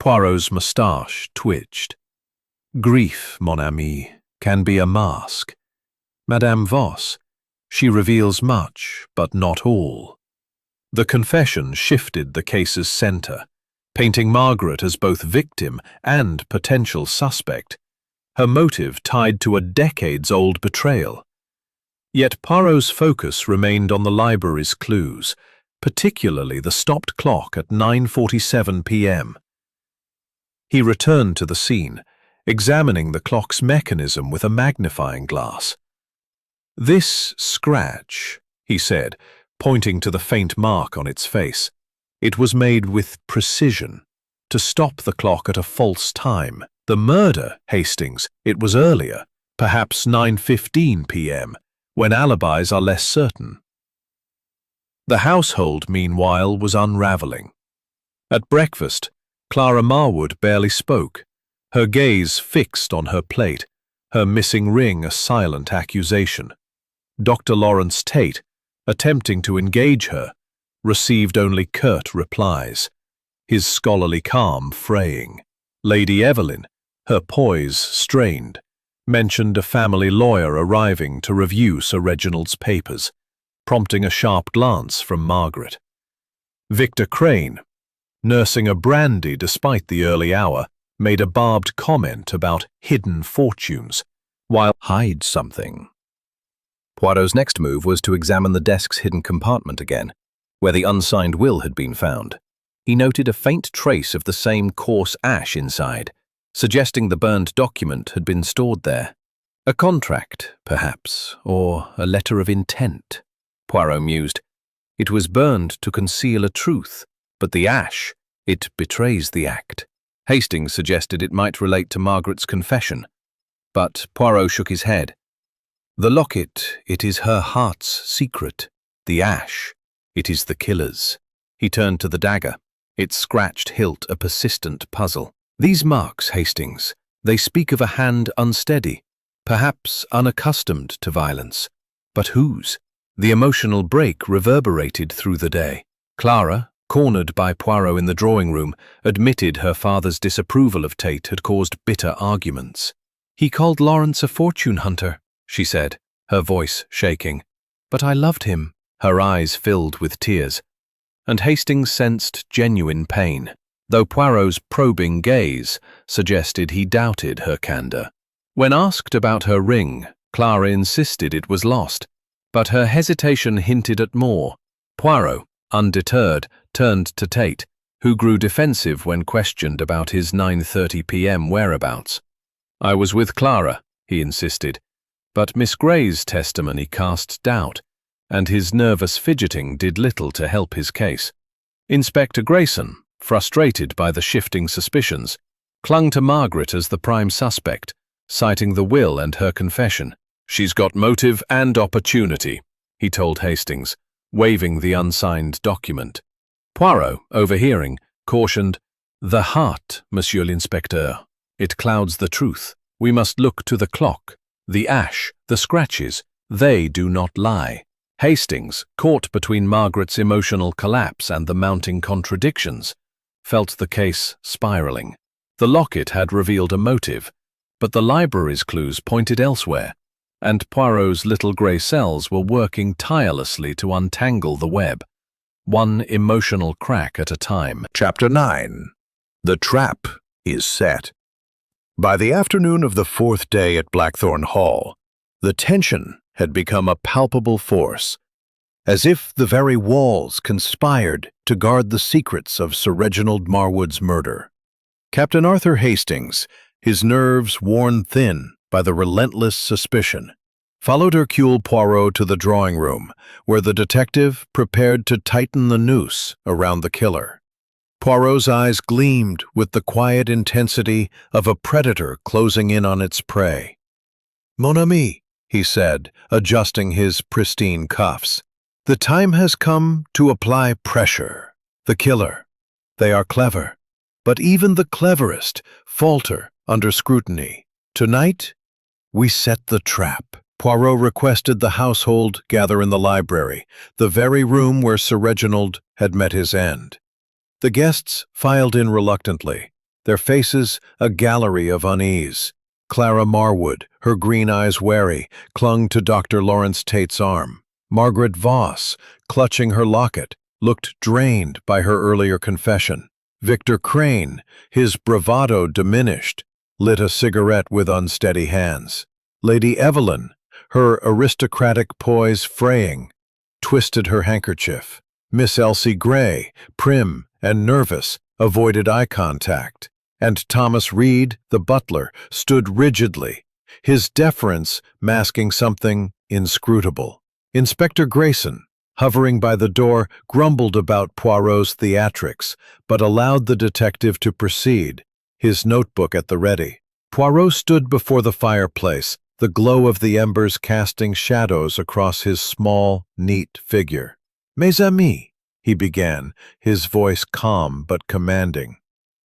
Poirot's moustache twitched. "Grief, mon ami, can be a mask. Madame Voss, She reveals much, but not all. The confession shifted the case's center, painting Margaret as both victim and potential suspect, her motive tied to a decades-old betrayal. Yet Poirot's focus remained on the library's clues, particularly the stopped clock at 9:47 p.m. He returned to the scene, examining the clock's mechanism with a magnifying glass. "This scratch," he said, pointing to the faint mark on its face. "It was made with precision, to stop the clock at a false time. The murder, Hastings, it was earlier, perhaps 9:15 p.m., when alibis are less certain." The household, meanwhile, was unraveling. At breakfast, Clara Marwood barely spoke, her gaze fixed on her plate, her missing ring a silent accusation. Dr. Lawrence Tate, attempting to engage her, received only curt replies, his scholarly calm fraying. Lady Evelyn, her poise strained, mentioned a family lawyer arriving to review Sir Reginald's papers, prompting a sharp glance from Margaret. Victor Crane, nursing a brandy despite the early hour, made a barbed comment about hidden fortunes, while Hide something. Poirot's next move was to examine the desk's hidden compartment again, where the unsigned will had been found. He noted a faint trace of the same coarse ash inside, suggesting the burned document had been stored there. A contract, perhaps, or a letter of intent, Poirot mused. It was burned to conceal a truth, but the ash, it betrays the act. Hastings suggested it might relate to Margaret's confession, but Poirot shook his head. The locket, it is her heart's secret. The ash, it is the killer's. He turned to the dagger, its scratched hilt a persistent puzzle. These marks, Hastings, they speak of a hand unsteady, perhaps unaccustomed to violence. But whose? The emotional break reverberated through the day. Clara, cornered by Poirot in the drawing room, admitted her father's disapproval of Tate had caused bitter arguments. "He called Lawrence a fortune hunter," she said, her voice shaking. "But I loved him." Her eyes filled with tears, and Hastings sensed genuine pain, though Poirot's probing gaze suggested he doubted her candor. When asked about her ring, Clara insisted it was lost, but her hesitation hinted at more. Poirot, undeterred, turned to Tate, who grew defensive when questioned about his 9:30 p.m. whereabouts. "I was with Clara," he insisted, but Miss Gray's testimony cast doubt, and his nervous fidgeting did little to help his case. Inspector Grayson, frustrated by the shifting suspicions, clung to Margaret as the prime suspect, citing the will and her confession. "She's got motive and opportunity," he told Hastings, waving the unsigned document. Poirot, overhearing, cautioned, "The heart, Monsieur l'Inspecteur. It clouds the truth. We must look to the clock, the ash, the scratches. They do not lie." Hastings, caught between Margaret's emotional collapse and the mounting contradictions, felt the case spiraling. The locket had revealed a motive, but the library's clues pointed elsewhere, and Poirot's little grey cells were working tirelessly to untangle the web, one emotional crack at a time. Chapter 9. The Trap is Set. By the afternoon of the fourth day at Blackthorn Hall, the tension had become a palpable force, as if the very walls conspired to guard the secrets of Sir Reginald Marwood's murder. Captain Arthur Hastings, his nerves worn thin by the relentless suspicion, followed Hercule Poirot to the drawing room, where the detective prepared to tighten the noose around the killer. Poirot's eyes gleamed with the quiet intensity of a predator closing in on its prey. "Mon ami," he said, adjusting his pristine cuffs, "the time has come to apply pressure. The killer. They are clever, but even the cleverest falter under scrutiny. Tonight, we set the trap." Poirot requested the household gather in the library, the very room where Sir Reginald had met his end. The guests filed in reluctantly, their faces a gallery of unease. Clara Marwood, her green eyes wary, clung to Dr. Lawrence Tate's arm. Margaret Voss, clutching her locket, looked drained by her earlier confession. Victor Crane, his bravado diminished, lit a cigarette with unsteady hands. Lady Evelyn, her aristocratic poise fraying, twisted her handkerchief. Miss Elsie Gray, prim and nervous, avoided eye contact. And Thomas Reed, the butler, stood rigidly, his deference masking something inscrutable. Inspector Grayson, hovering by the door, grumbled about Poirot's theatrics, but allowed the detective to proceed, his notebook at the ready. Poirot stood before the fireplace, the glow of the embers casting shadows across his small, neat figure. "Mes amis," he began, his voice calm but commanding.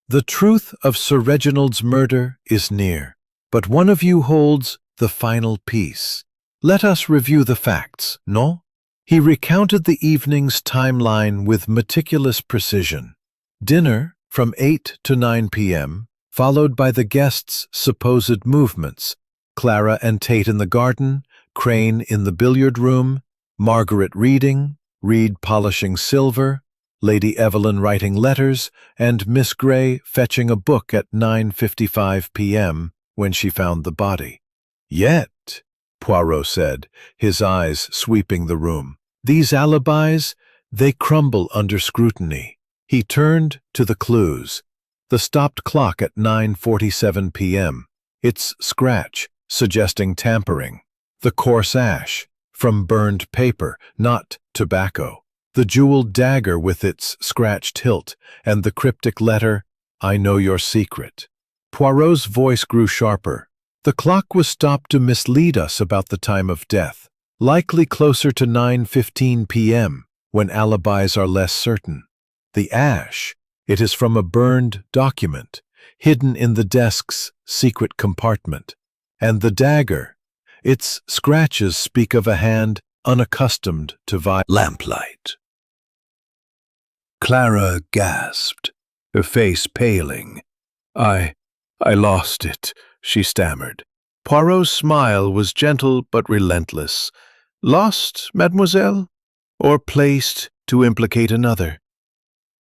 "The truth of Sir Reginald's murder is near, but one of you holds the final piece. Let us review the facts, no?" He recounted the evening's timeline with meticulous precision. Dinner from 8 to 9 p.m., followed by the guests' supposed movements. Clara and Tate in the garden, Crane in the billiard room, Margaret reading, Reed polishing silver, Lady Evelyn writing letters, and Miss Gray fetching a book at 9:55 p.m. when she found the body. "Yet," Poirot said, his eyes sweeping the room, "these alibis, they crumble under scrutiny." He turned to the clues. The stopped clock at 9:47 p.m., its scratch suggesting tampering. The coarse ash, from burned paper, not tobacco. The jeweled dagger with its scratched hilt, and the cryptic letter, "I know your secret." Poirot's voice grew sharper. "The clock was stopped to mislead us about the time of death, likely closer to 9:15 p.m., when alibis are less certain. The ash, it is from a burned document, hidden in the desk's secret compartment. And the dagger, its scratches speak of a hand unaccustomed to lamplight." Clara gasped, her face paling. I lost it," she stammered. Poirot's smile was gentle but relentless. "Lost, mademoiselle? Or placed to implicate another?"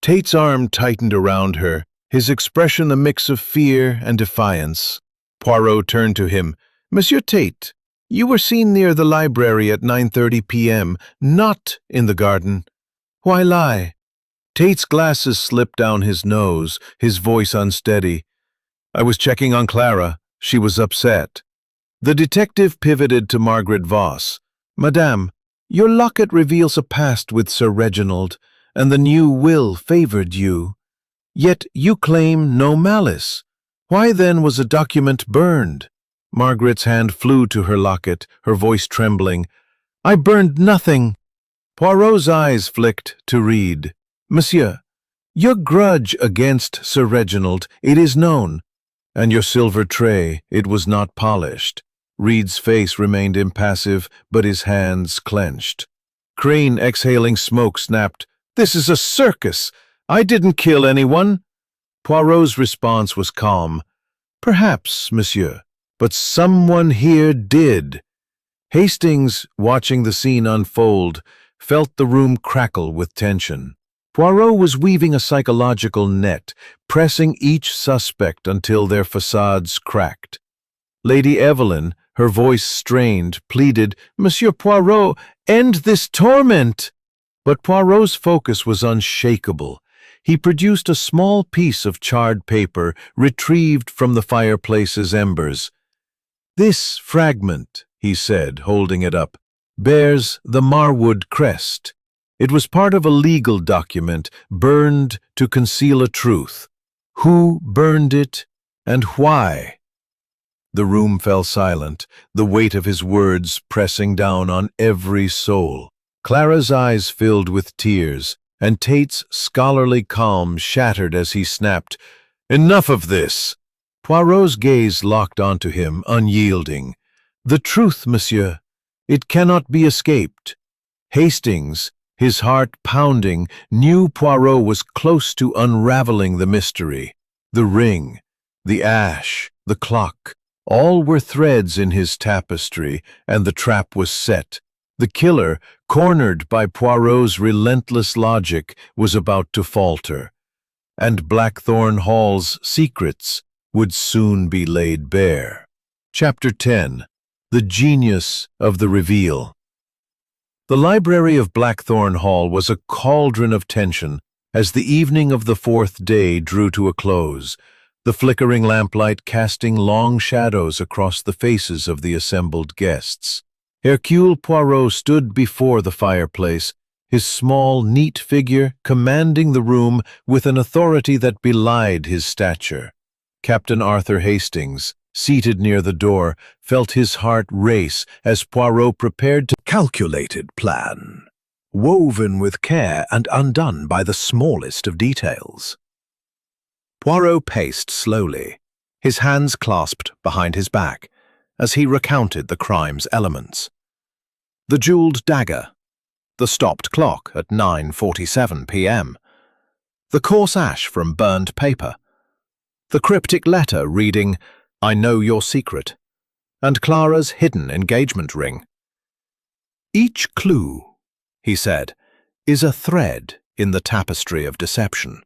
Tate's arm tightened around her, his expression a mix of fear and defiance. Poirot turned to him. "Monsieur Tate, you were seen near the library at 9:30 p.m., not in the garden. Why lie?" Tate's glasses slipped down his nose, his voice unsteady. "I was checking on Clara. She was upset." The detective pivoted to Margaret Voss. "Madame, your locket reveals a past with Sir Reginald, and the new will favored you. Yet you claim no malice. Why then was a document burned?" Margaret's hand flew to her locket, her voice trembling. "I burned nothing." Poirot's eyes flicked to Reed. "Monsieur, your grudge against Sir Reginald, it is known. And your silver tray, it was not polished." Reed's face remained impassive, but his hands clenched. Crane, exhaling smoke, snapped, "This is a circus! I didn't kill anyone." Poirot's response was calm. "Perhaps, monsieur, but someone here did." Hastings, watching the scene unfold, felt the room crackle with tension. Poirot was weaving a psychological net, pressing each suspect until their facades cracked. Lady Evelyn, her voice strained, pleaded, "Monsieur Poirot, end this torment!" But Poirot's focus was unshakable. He produced a small piece of charred paper retrieved from the fireplace's embers. "This fragment," he said, holding it up, "bears the Marwood crest. It was part of a legal document, burned to conceal a truth. Who burned it, and why?" The room fell silent, the weight of his words pressing down on every soul. Clara's eyes filled with tears, and Tate's scholarly calm shattered as he snapped, "Enough of this!" Poirot's gaze locked onto him, unyielding. "The truth, monsieur. It cannot be escaped." Hastings, his heart pounding, knew Poirot was close to unraveling the mystery. The ring, the ash, the clock. All were threads in his tapestry, and the trap was set. The killer, cornered by Poirot's relentless logic, was about to falter, and Blackthorn Hall's secrets would soon be laid bare. Chapter 10. The Genius of the Reveal. The library of Blackthorn Hall was a cauldron of tension as the evening of the fourth day drew to a close, the flickering lamplight casting long shadows across the faces of the assembled guests. Hercule Poirot stood before the fireplace, his small, neat figure commanding the room with an authority that belied his stature. Captain Arthur Hastings, seated near the door, felt his heart race as Poirot prepared to calculated plan, woven with care and undone by the smallest of details. Poirot paced slowly, his hands clasped behind his back, as he recounted the crime's elements. The jeweled dagger, the stopped clock at 9:47 p.m., the coarse ash from burned paper, the cryptic letter reading, "I know your secret," and Clara's hidden engagement ring. "Each clue," he said, "is a thread in the tapestry of deception.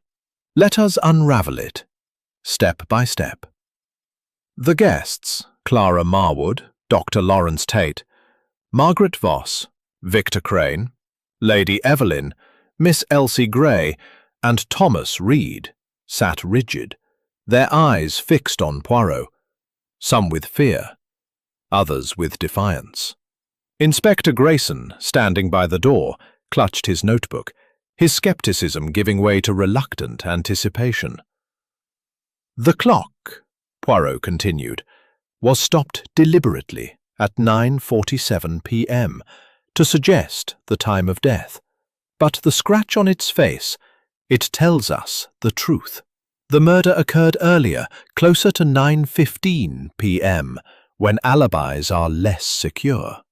Let us unravel it, step by step." The guests, Clara Marwood, Dr. Lawrence Tate, Margaret Voss, Victor Crane, Lady Evelyn, Miss Elsie Gray, and Thomas Reed, sat rigid, their eyes fixed on Poirot, some with fear, others with defiance. Inspector Grayson, standing by the door, clutched his notebook, his skepticism giving way to reluctant anticipation. "The clock," Poirot continued, "was stopped deliberately at 9:47 p.m. to suggest the time of death, but the scratch on its face, it tells us the truth. The murder occurred earlier, closer to 9:15 p.m., when alibis are less secure."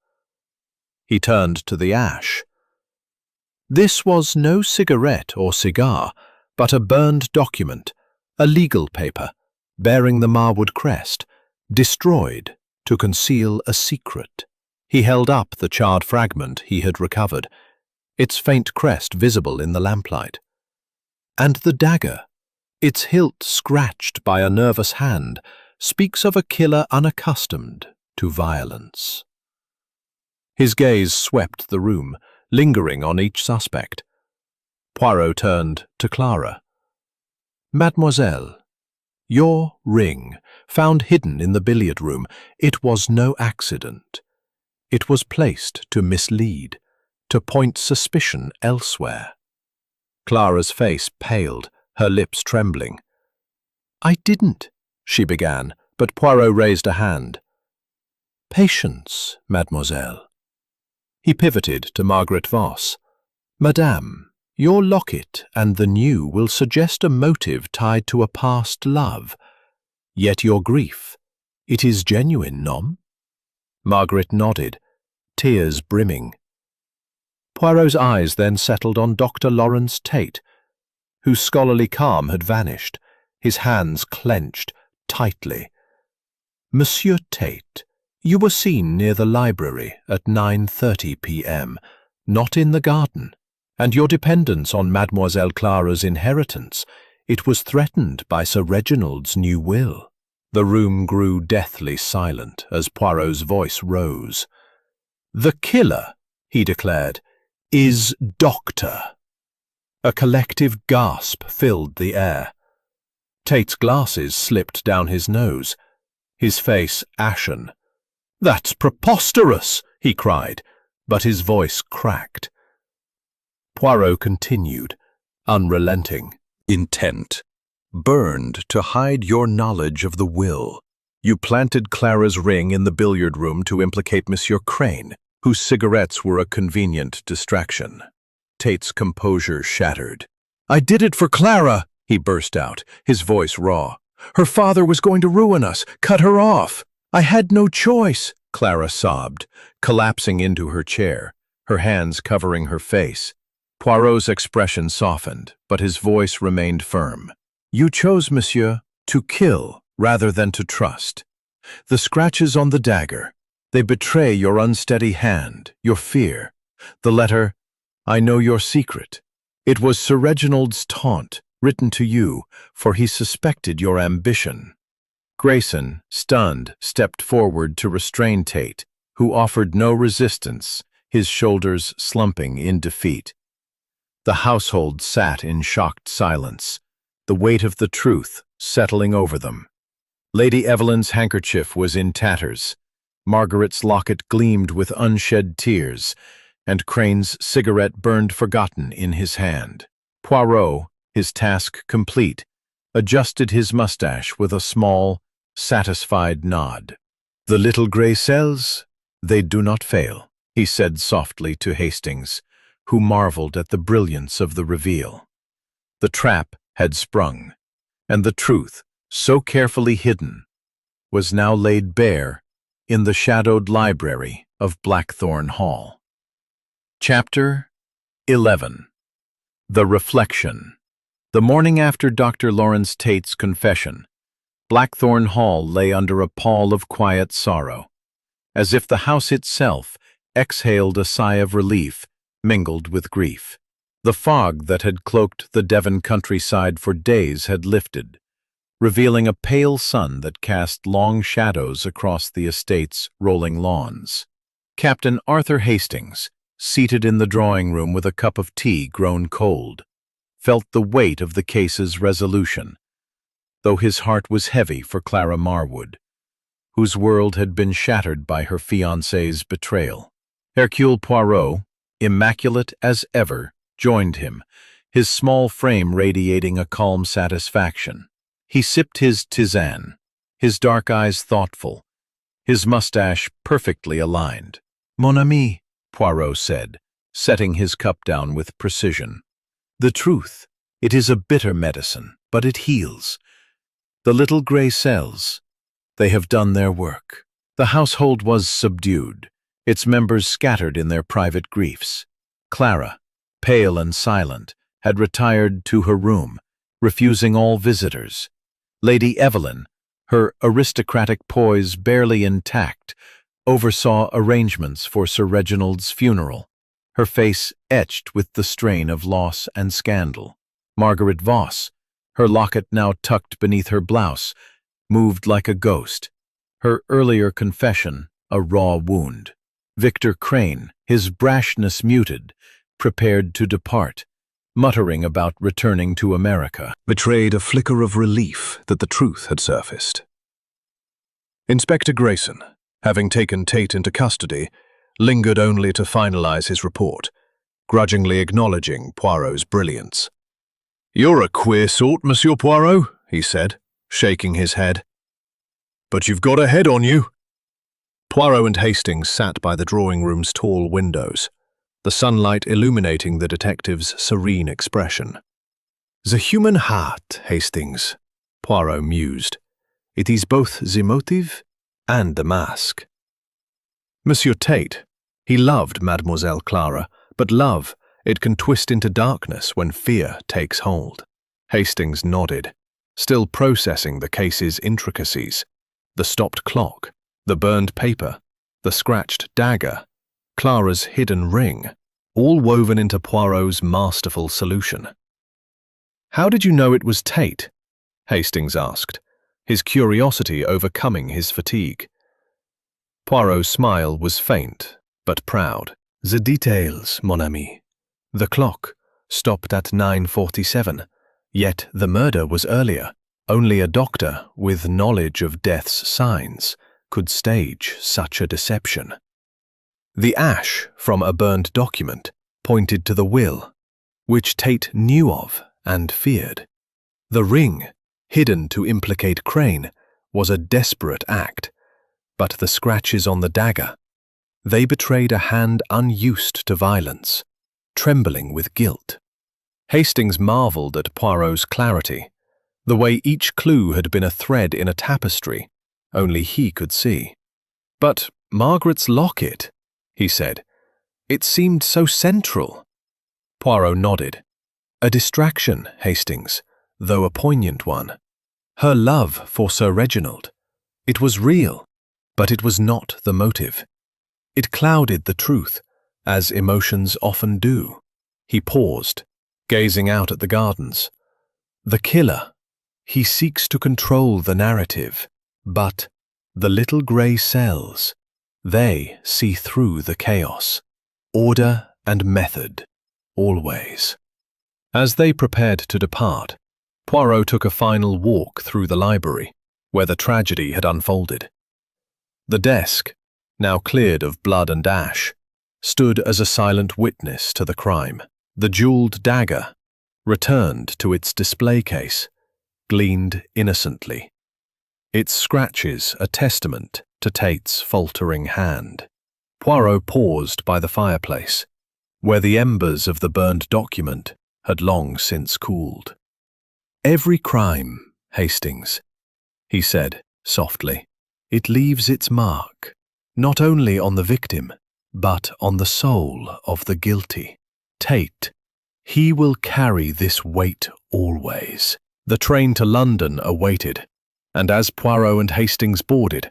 He turned to the ash. This was no cigarette or cigar, but a burned document, a legal paper, bearing the Marwood crest, destroyed to conceal a secret. He held up the charred fragment he had recovered, its faint crest visible in the lamplight. And the dagger, its hilt scratched by a nervous hand, speaks of a killer unaccustomed to violence. His gaze swept the room, lingering on each suspect. Poirot turned to Clara. "Mademoiselle, your ring, found hidden in the billiard room, it was no accident. It was placed to mislead, to point suspicion elsewhere." Clara's face paled, her lips trembling. "I didn't," she began, but Poirot raised a hand. "Patience, mademoiselle." He pivoted to Margaret Voss. "Madame, your locket and the new will suggest a motive tied to a past love. Yet your grief, it is genuine, non?" Margaret nodded, tears brimming. Poirot's eyes then settled on Dr. Lawrence Tate, whose scholarly calm had vanished, his hands clenched tightly. "Monsieur Tate, you were seen near the library at 9:30 p.m., not in the garden, and your dependence on Mademoiselle Clara's inheritance, it was threatened by Sir Reginald's new will." The room grew deathly silent as Poirot's voice rose. "The killer," he declared, "is Doctor." A collective gasp filled the air. Tate's glasses slipped down his nose, his face ashen. "That's preposterous," he cried, but his voice cracked. Poirot continued, unrelenting. "Intent. Burned to hide your knowledge of the will. You planted Clara's ring in the billiard room to implicate Monsieur Crane, whose cigarettes were a convenient distraction." Tate's composure shattered. "I did it for Clara," he burst out, his voice raw. "Her father was going to ruin us, cut her off. I had no choice," Clara sobbed, collapsing into her chair, her hands covering her face. Poirot's expression softened, but his voice remained firm. "You chose, monsieur, to kill rather than to trust. The scratches on the dagger, they betray your unsteady hand, your fear. The letter, I know your secret. It was Sir Reginald's taunt, written to you, for he suspected your ambition. Grayson, stunned, stepped forward to restrain Tate, who offered no resistance, his shoulders slumping in defeat. The household sat in shocked silence, the weight of the truth settling over them. Lady Evelyn's handkerchief was in tatters, Margaret's locket gleamed with unshed tears, and Crane's cigarette burned forgotten in his hand. Poirot, his task complete, adjusted his mustache with a small, satisfied nod. "The little grey cells, they do not fail," he said softly to Hastings, who marveled at the brilliance of the reveal. The trap had sprung, and the truth, so carefully hidden, was now laid bare in the shadowed library of Blackthorn Hall. Chapter 11. The Reflection. The morning after Dr. Lawrence Tate's confession, Blackthorn Hall lay under a pall of quiet sorrow, as if the house itself exhaled a sigh of relief mingled with grief. The fog that had cloaked the Devon countryside for days had lifted, revealing a pale sun that cast long shadows across the estate's rolling lawns. Captain Arthur Hastings, seated in the drawing-room with a cup of tea grown cold, felt the weight of the case's resolution, though his heart was heavy for Clara Marwood, whose world had been shattered by her fiancé's betrayal. Hercule Poirot, immaculate as ever, joined him, his small frame radiating a calm satisfaction. He sipped his tisane, his dark eyes thoughtful, his mustache perfectly aligned. "Mon ami," Poirot said, setting his cup down with precision. "The truth, it is a bitter medicine, but it heals. The little grey cells, they have done their work." The household was subdued, its members scattered in their private griefs. Clara, pale and silent, had retired to her room, refusing all visitors. Lady Evelyn, her aristocratic poise barely intact, oversaw arrangements for Sir Reginald's funeral, her face etched with the strain of loss and scandal. Margaret Voss, her locket now tucked beneath her blouse, moved like a ghost, her earlier confession a raw wound. Victor Crane, his brashness muted, prepared to depart, muttering about returning to America, betrayed a flicker of relief that the truth had surfaced. Inspector Grayson, having taken Tate into custody, lingered only to finalize his report, grudgingly acknowledging Poirot's brilliance. "You're a queer sort, Monsieur Poirot," he said, shaking his head. "But you've got a head on you." Poirot and Hastings sat by the drawing-room's tall windows, the sunlight illuminating the detective's serene expression. "The human heart, Hastings," Poirot mused. "It is both the motive and the mask." Monsieur Tate, he loved Mademoiselle Clara, but love, it can twist into darkness when fear takes hold. Hastings nodded, still processing the case's intricacies. The stopped clock, the burned paper, the scratched dagger, Clara's hidden ring, all woven into Poirot's masterful solution. "How did you know it was Tate?" Hastings asked, his curiosity overcoming his fatigue. Poirot's smile was faint, but proud. "The details, mon ami. The clock stopped at 9:47, yet the murder was earlier. Only a doctor with knowledge of death's signs could stage such a deception." The ash from a burned document pointed to the will, which Tate knew of and feared. The ring, hidden to implicate Crane, was a desperate act, but the scratches on the dagger, they betrayed a hand unused to violence, trembling with guilt. Hastings marveled at Poirot's clarity, the way each clue had been a thread in a tapestry only he could see. "But Margaret's locket," he said. "It seemed so central." Poirot nodded. "A distraction, Hastings, though a poignant one. Her love for Sir Reginald. It was real, but it was not the motive. It clouded the truth, as emotions often do. He paused, gazing out at the gardens. The killer. He seeks to control the narrative, but the little grey cells, they see through the chaos. Order and method, always. As they prepared to depart, Poirot took a final walk through the library, where the tragedy had unfolded. The desk, now cleared of blood and ash, stood as a silent witness to the crime. The jeweled dagger, returned to its display case, gleamed innocently, its scratches a testament to Tate's faltering hand. Poirot paused by the fireplace, where the embers of the burned document had long since cooled. "Every crime, Hastings," he said softly, "it leaves its mark, not only on the victim, but on the soul of the guilty. Tate, he will carry this weight always." The train to London awaited, and as Poirot and Hastings boarded,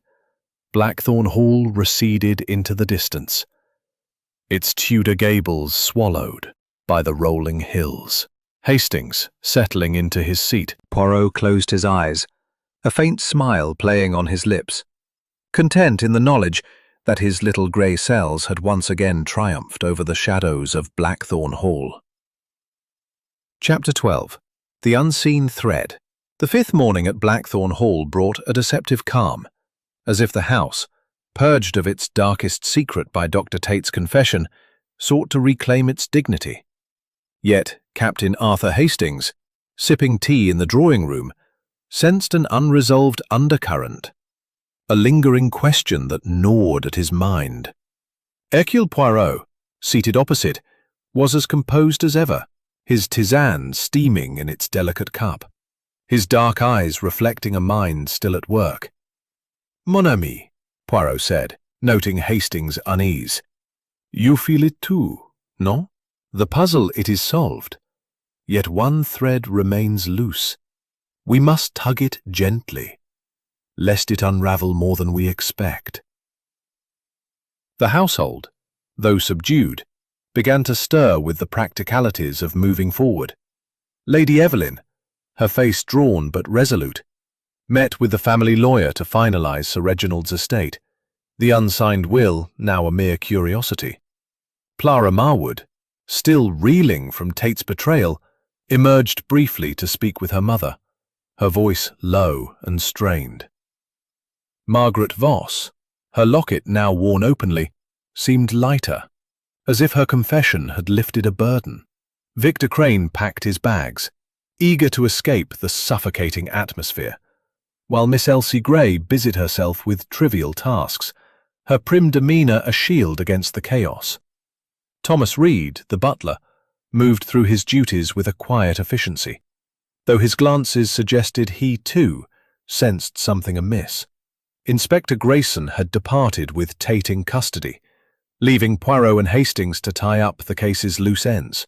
Blackthorn Hall receded into the distance, its Tudor gables swallowed by the rolling hills. Hastings, settling into his seat, Poirot closed his eyes, a faint smile playing on his lips, content in the knowledge that his little grey cells had once again triumphed over the shadows of Blackthorn Hall. Chapter 12. The Unseen Thread. The fifth morning at Blackthorn Hall brought a deceptive calm, as if the house, purged of its darkest secret by Dr. Tate's confession, sought to reclaim its dignity. Yet Captain Arthur Hastings, sipping tea in the drawing-room, sensed an unresolved undercurrent, a lingering question that gnawed at his mind. Hercule Poirot, seated opposite, was as composed as ever, his tisane steaming in its delicate cup, his dark eyes reflecting a mind still at work. "Mon ami," Poirot said, noting Hastings' unease, "you feel it too, no? The puzzle, it is solved. Yet one thread remains loose. We must tug it gently, lest it unravel more than we expect." The household, though subdued, began to stir with the practicalities of moving forward. Lady Evelyn, her face drawn but resolute, met with the family lawyer to finalize Sir Reginald's estate, the unsigned will now a mere curiosity. Clara Marwood, still reeling from Tate's betrayal, emerged briefly to speak with her mother, her voice low and strained. Margaret Voss, her locket now worn openly, seemed lighter, as if her confession had lifted a burden. Victor Crane packed his bags, eager to escape the suffocating atmosphere, while Miss Elsie Gray busied herself with trivial tasks, her prim demeanour a shield against the chaos. Thomas Reed, the butler, moved through his duties with a quiet efficiency, though his glances suggested he, too, sensed something amiss. Inspector Grayson had departed with Tate in custody, leaving Poirot and Hastings to tie up the case's loose ends.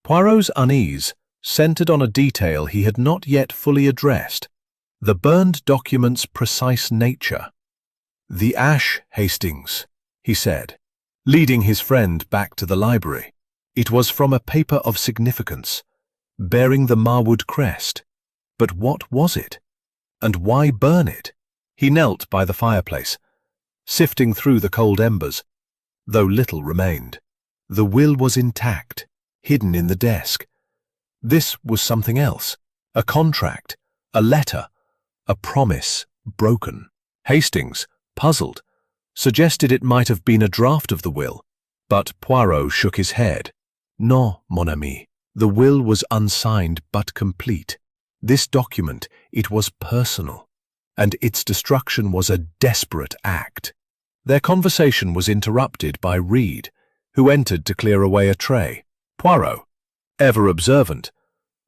Poirot's unease centred on a detail he had not yet fully addressed, the burned document's precise nature. "The ash, Hastings," he said, leading his friend back to the library. "It was from a paper of significance, bearing the Marwood crest. But what was it? And why burn it?" He knelt by the fireplace, sifting through the cold embers, though little remained. The will was intact, hidden in the desk. This was something else, a contract, a letter, a promise broken. Hastings, puzzled, suggested it might have been a draft of the will, but Poirot shook his head. "No, mon ami, the will was unsigned but complete. This document, it was personal, and its destruction was a desperate act." Their conversation was interrupted by Reed, who entered to clear away a tray. Poirot, ever observant,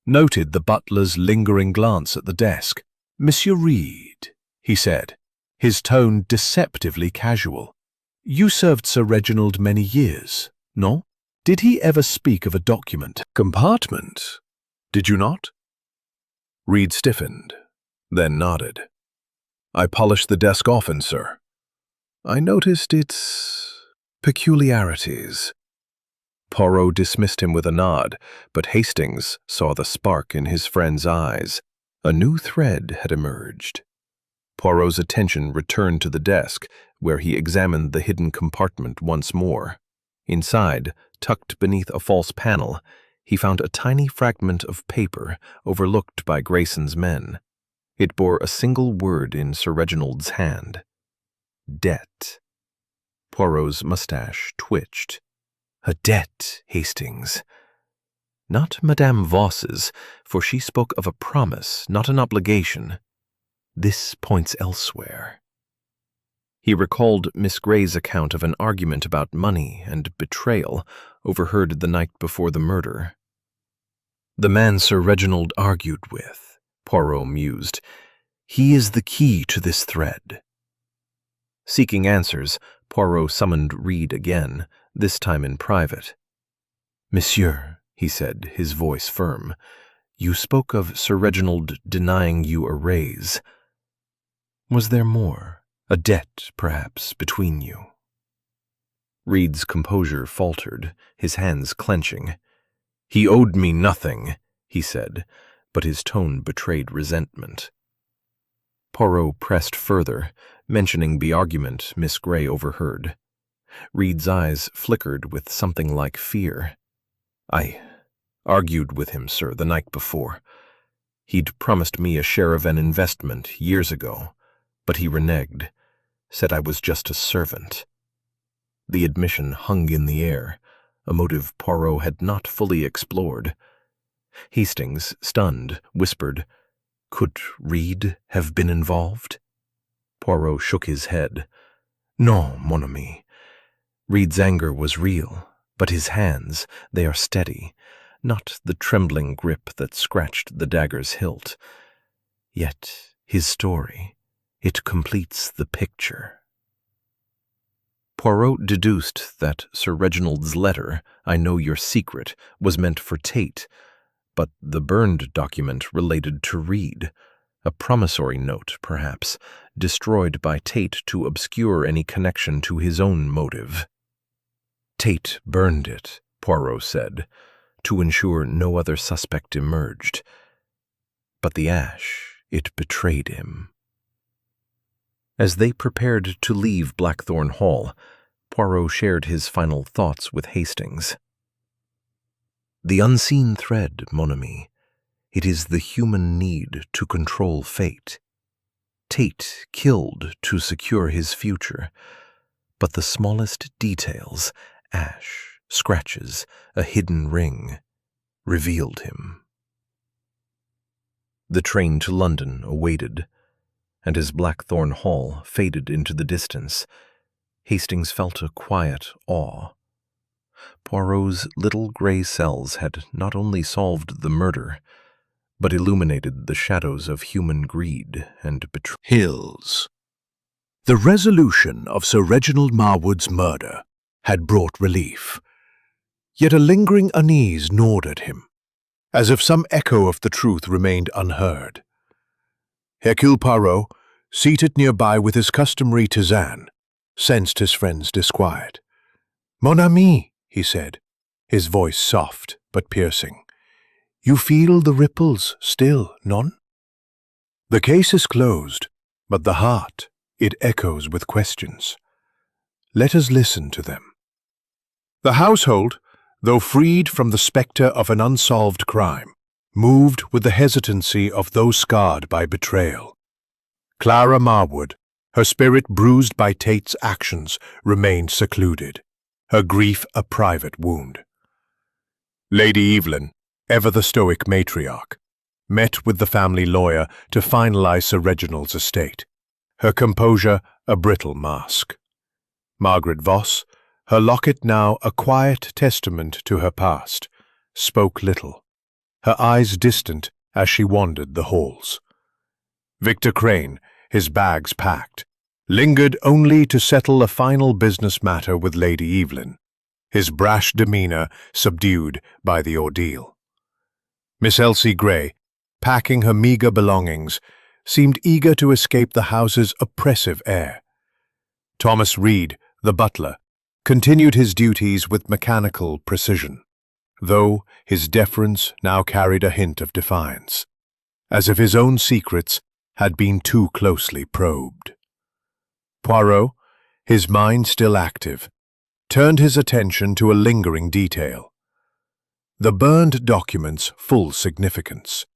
noted the butler's lingering glance at the desk. "Monsieur Reed," he said, his tone deceptively casual, "you served Sir Reginald many years, no? Did he ever speak of a document?" "Compartment, did you not?" Reed stiffened, then nodded. I polish the desk often, sir. I noticed its peculiarities. Poirot dismissed him with a nod, but Hastings saw the spark in his friend's eyes. A new thread had emerged. Poirot's attention returned to the desk, where he examined the hidden compartment once more. Inside, tucked beneath a false panel, he found a tiny fragment of paper overlooked by Grayson's men. It bore a single word in Sir Reginald's hand. Debt. Poirot's mustache twitched. A debt, Hastings. Not Madame Voss's, for she spoke of a promise, not an obligation. This points elsewhere. He recalled Miss Grey's account of an argument about money and betrayal overheard the night before the murder. The man Sir Reginald argued with, Poirot mused. He is the key to this thread. Seeking answers, Poirot summoned Reed again, this time in private. Monsieur, he said, his voice firm, you spoke of Sir Reginald denying you a raise. Was there more? A debt, perhaps, between you? Reed's composure faltered, his hands clenching. He owed me nothing, he said, but his tone betrayed resentment. Poirot pressed further, mentioning the argument Miss Grey overheard. Reed's eyes flickered with something like fear. I argued with him, sir, the night before. He'd promised me a share of an investment years ago, but he reneged, said I was just a servant. The admission hung in the air, a motive Poirot had not fully explored. Hastings, stunned, whispered, Could Reed have been involved? Poirot shook his head. No, mon ami. Reed's anger was real, but his hands, they are steady, not the trembling grip that scratched the dagger's hilt. Yet his story, it completes the picture. Poirot deduced that Sir Reginald's letter, I know your secret, was meant for Tate, but the burned document related to Reed, a promissory note, perhaps, destroyed by Tate to obscure any connection to his own motive. Tate burned it, Poirot said, to ensure no other suspect emerged. But the ash, it betrayed him. As they prepared to leave Blackthorn Hall, Poirot shared his final thoughts with Hastings. The unseen thread, mon ami, it is the human need to control fate. Tate killed to secure his future, but the smallest details, ash, scratches, a hidden ring, revealed him. The train to London awaited, and as Blackthorn Hall faded into the distance, Hastings felt a quiet awe. Poirot's little grey cells had not only solved the murder, but illuminated the shadows of human greed and betrayal. Hills. The resolution of Sir Reginald Marwood's murder had brought relief, yet a lingering unease gnawed at him, as if some echo of the truth remained unheard. Hercule Poirot, seated nearby with his customary tisane, sensed his friend's disquiet. Mon ami, he said, his voice soft but piercing, you feel the ripples still, non? The case is closed, but the heart, it echoes with questions. Let us listen to them. The household, though freed from the spectre of an unsolved crime, moved with the hesitancy of those scarred by betrayal. Clara Marwood, her spirit bruised by Tate's actions, remained secluded, her grief a private wound. Lady Evelyn, ever the stoic matriarch, met with the family lawyer to finalize Sir Reginald's estate, her composure a brittle mask. Margaret Voss, her locket now a quiet testament to her past, spoke little, her eyes distant as she wandered the halls. Victor Crane, his bags packed, lingered only to settle a final business matter with Lady Evelyn, his brash demeanor subdued by the ordeal. Miss Elsie Grey, packing her meager belongings, seemed eager to escape the house's oppressive air. Thomas Reed, the butler, continued his duties with mechanical precision, though his deference now carried a hint of defiance, as if his own secrets had been too closely probed. Poirot, his mind still active, turned his attention to a lingering detail: the burned document's full significance.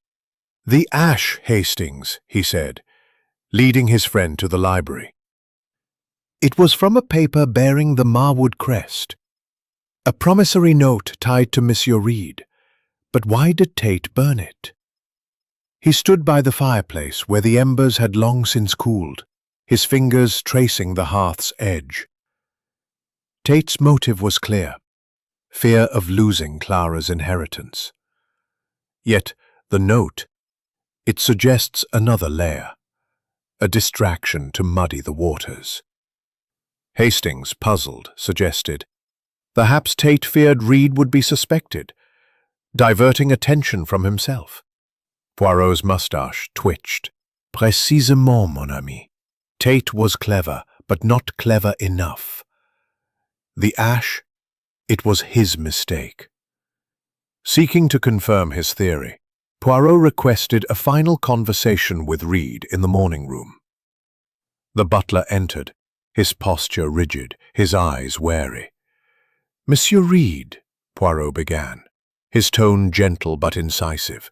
"The ash, Hastings," he said, leading his friend to the library. It was from a paper bearing the Marwood crest, a promissory note tied to Monsieur Reed. But why did Tate burn it? He stood by the fireplace where the embers had long since cooled, his fingers tracing the hearth's edge. Tate's motive was clear: fear of losing Clara's inheritance. Yet the note, it suggests another layer, a distraction to muddy the waters. Hastings, puzzled, suggested, perhaps Tate feared Reed would be suspected, diverting attention from himself. Poirot's moustache twitched. Précisément, mon ami. Tate was clever, but not clever enough. The ash, it was his mistake. Seeking to confirm his theory, Poirot requested a final conversation with Reed in the morning room. The butler entered, his posture rigid, his eyes wary. "Monsieur Reed," Poirot began, his tone gentle but incisive,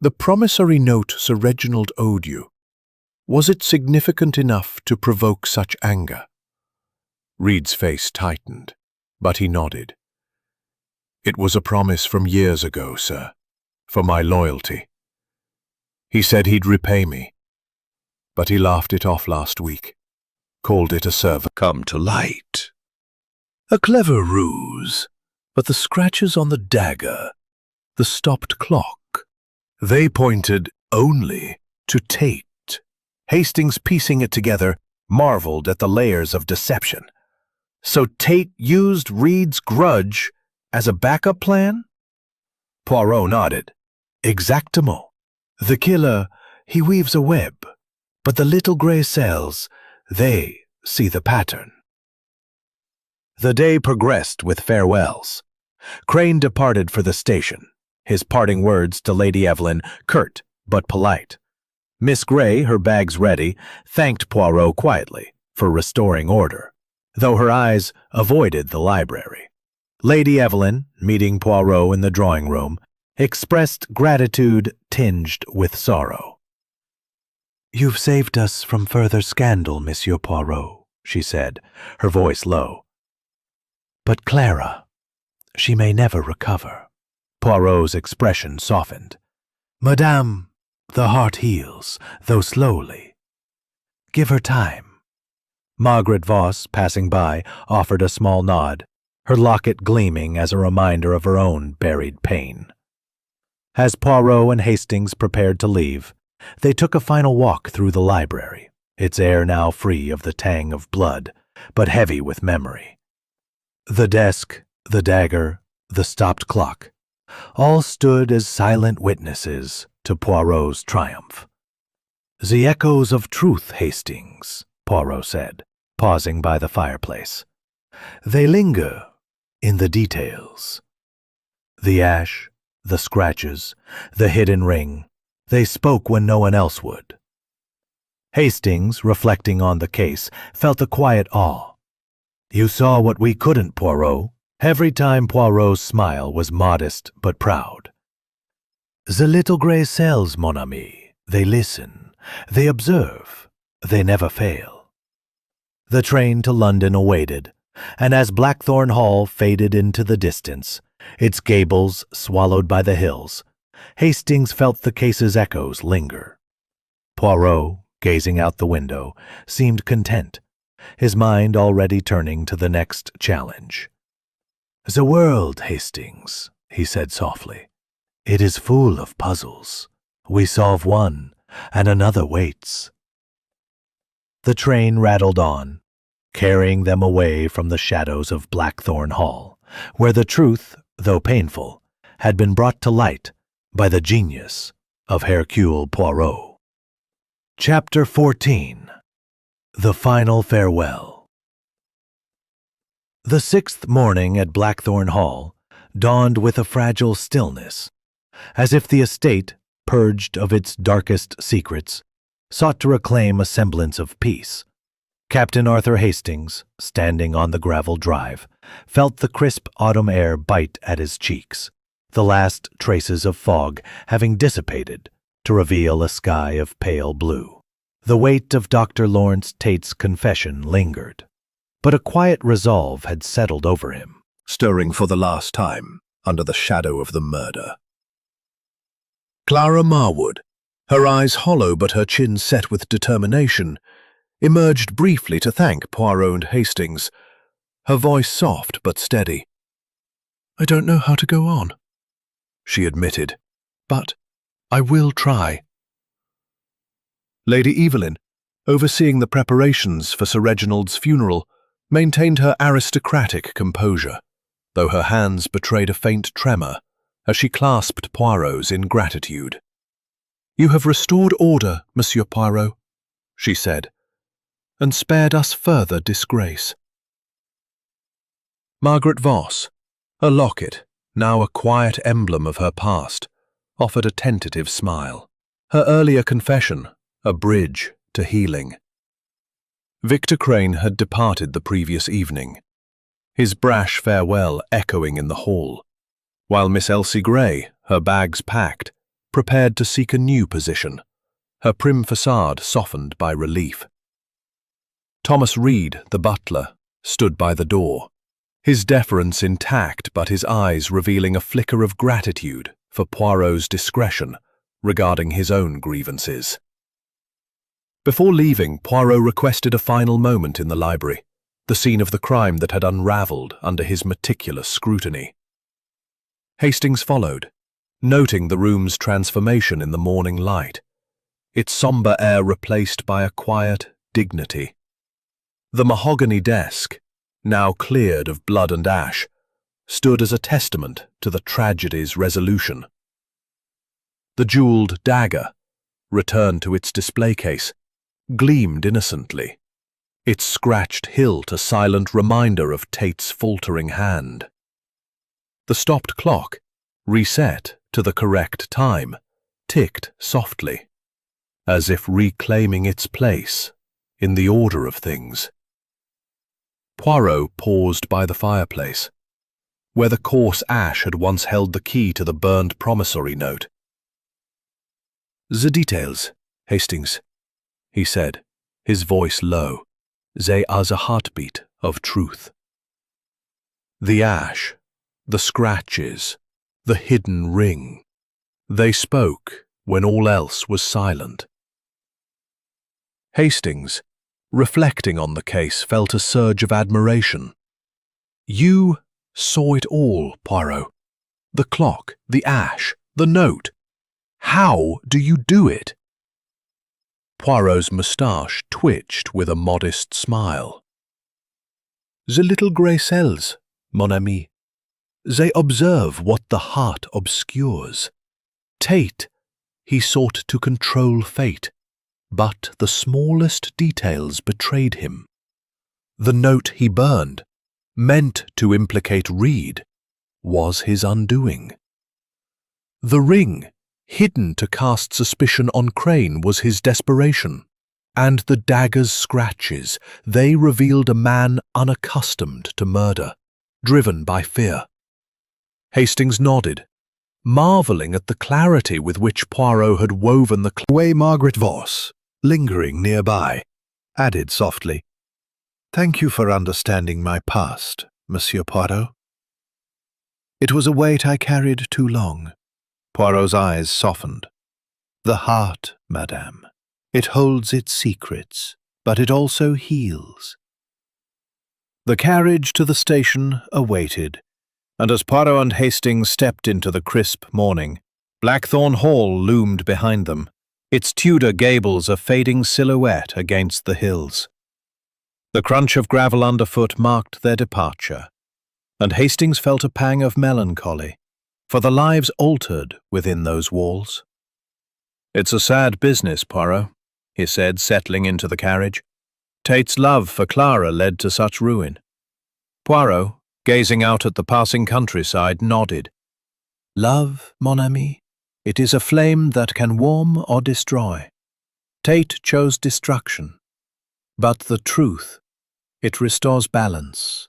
"the promissory note Sir Reginald owed you, was it significant enough to provoke such anger?" Reed's face tightened, but he nodded. "It was a promise from years ago, sir, for my loyalty. He said he'd repay me, but he laughed it off last week, called it a servant come to light. A clever ruse, but the scratches on the dagger, the stopped clock, they pointed only to Tate." Hastings, piecing it together, marveled at the layers of deception. So Tate used Reed's grudge as a backup plan? Poirot nodded. "Exactement. The killer, he weaves a web, but the little grey cells, they see the pattern." The day progressed with farewells. Crane departed for the station, his parting words to Lady Evelyn curt but polite. Miss Grey, her bags ready, thanked Poirot quietly for restoring order, though her eyes avoided the library. Lady Evelyn, meeting Poirot in the drawing room, expressed gratitude tinged with sorrow. "You've saved us from further scandal, Monsieur Poirot," she said, her voice low. "But Clara, she may never recover." Poirot's expression softened. "Madame, the heart heals, though slowly. Give her time." Margaret Voss, passing by, offered a small nod, her locket gleaming as a reminder of her own buried pain. As Poirot and Hastings prepared to leave, they took a final walk through the library, its air now free of the tang of blood, but heavy with memory. The desk, the dagger, the stopped clock, all stood as silent witnesses to Poirot's triumph. "The echoes of truth, Hastings," Poirot said, pausing by the fireplace. "They linger in the details. The ash, the scratches, the hidden ring, they spoke when no one else would." Hastings, reflecting on the case, felt a quiet awe. "You saw what we couldn't, Poirot." Every time Poirot's smile was modest but proud. "The little grey cells, mon ami, they listen, they observe, they never fail." The train to London awaited, and as Blackthorn Hall faded into the distance, its gables swallowed by the hills, Hastings felt the case's echoes linger. Poirot, gazing out the window, seemed content, his mind already turning to the next challenge. "The world, Hastings," he said softly. "It is full of puzzles. We solve one, and another waits." The train rattled on, carrying them away from the shadows of Blackthorn Hall, where the truth, though painful, had been brought to light by the genius of Hercule Poirot. Chapter 14. The Final Farewell. The 6th morning at Blackthorn Hall dawned with a fragile stillness, as if the estate, purged of its darkest secrets, sought to reclaim a semblance of peace. Captain Arthur Hastings, standing on the gravel drive, felt the crisp autumn air bite at his cheeks, the last traces of fog having dissipated to reveal a sky of pale blue. The weight of Dr. Lawrence Tate's confession lingered, but a quiet resolve had settled over him, stirring for the last time under the shadow of the murder. Clara Marwood, her eyes hollow but her chin set with determination, emerged briefly to thank Poirot and Hastings, her voice soft but steady. "I don't know how to go on," she admitted, "but I will try." Lady Evelyn, overseeing the preparations for Sir Reginald's funeral, maintained her aristocratic composure, though her hands betrayed a faint tremor as she clasped Poirot's in gratitude. "You have restored order, Monsieur Poirot," she said, "and spared us further disgrace." Margaret Voss, a locket, now a quiet emblem of her past, offered a tentative smile. Her earlier confession, a bridge to healing. Victor Crane had departed the previous evening, his brash farewell echoing in the hall, while Miss Elsie Gray, her bags packed, prepared to seek a new position, her prim facade softened by relief. Thomas Reed, the butler, stood by the door, his deference intact but his eyes revealing a flicker of gratitude for Poirot's discretion regarding his own grievances. Before leaving, Poirot requested a final moment in the library, the scene of the crime that had unraveled under his meticulous scrutiny. Hastings followed, noting the room's transformation in the morning light, its somber air replaced by a quiet dignity. The mahogany desk, now cleared of blood and ash, stood as a testament to the tragedy's resolution. The jeweled dagger, returned to its display case, gleamed innocently, its scratched hilt a silent reminder of Tate's faltering hand. The stopped clock, reset to the correct time, ticked softly, as if reclaiming its place in the order of things. Poirot paused by the fireplace, where the coarse ash had once held the key to the burned promissory note. "The details, Hastings," he said, his voice low. "They are the heartbeat of truth." The ash, the scratches, the hidden ring, they spoke when all else was silent. Hastings, reflecting on the case, felt a surge of admiration. "You saw it all, Poirot. The clock, the ash, the note. How do you do it?" Poirot's moustache twitched with a modest smile. "The little grey cells, mon ami. They observe what the heart obscures. Tate, he sought to control fate, but the smallest details betrayed him. The note he burned, meant to implicate Reed, was his undoing. The ring, hidden to cast suspicion on Crane, was his desperation. And the dagger's scratches, they revealed a man unaccustomed to murder, driven by fear. Hastings nodded, marveling at the clarity with which Poirot had woven the way. Margaret Voss, lingering nearby, added softly, "Thank you for understanding my past, Monsieur Poirot. It was a weight I carried too long." Poirot's eyes softened. "The heart, madame. It holds its secrets, but it also heals." The carriage to the station awaited, and as Poirot and Hastings stepped into the crisp morning, Blackthorn Hall loomed behind them, its Tudor gables a fading silhouette against the hills. The crunch of gravel underfoot marked their departure, and Hastings felt a pang of melancholy, for the lives altered within those walls. "It's a sad business, Poirot," he said, settling into the carriage. Tate's love for Clara led to such ruin. Poirot, gazing out at the passing countryside, nodded. Love, mon ami, it is a flame that can warm or destroy. Tate chose destruction. But the truth, it restores balance.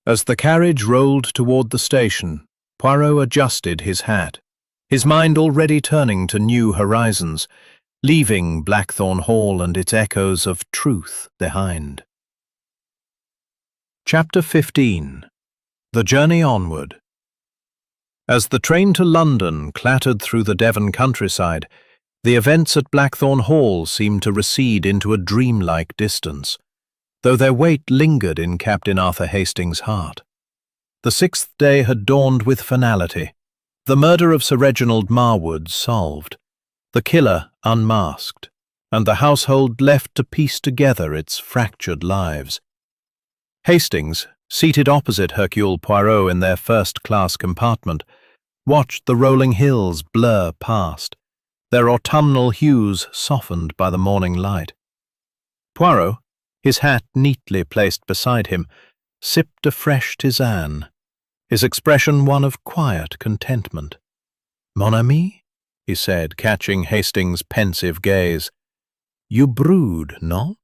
As the carriage rolled toward the station, Poirot adjusted his hat, his mind already turning to new horizons, leaving Blackthorn Hall and its echoes of truth behind. Chapter 15. The Journey Onward. As the train to London clattered through the Devon countryside, the events at Blackthorn Hall seemed to recede into a dreamlike distance, though their weight lingered in Captain Arthur Hastings' heart. The 6th day had dawned with finality, the murder of Sir Reginald Marwood solved, the killer unmasked, and the household left to piece together its fractured lives. Hastings, seated opposite Hercule Poirot in their first-class compartment, watched the rolling hills blur past, their autumnal hues softened by the morning light. Poirot, his hat neatly placed beside him, sipped a fresh tisane, his expression one of quiet contentment. "Mon ami," he said, catching Hastings' pensive gaze, "you brood, no?"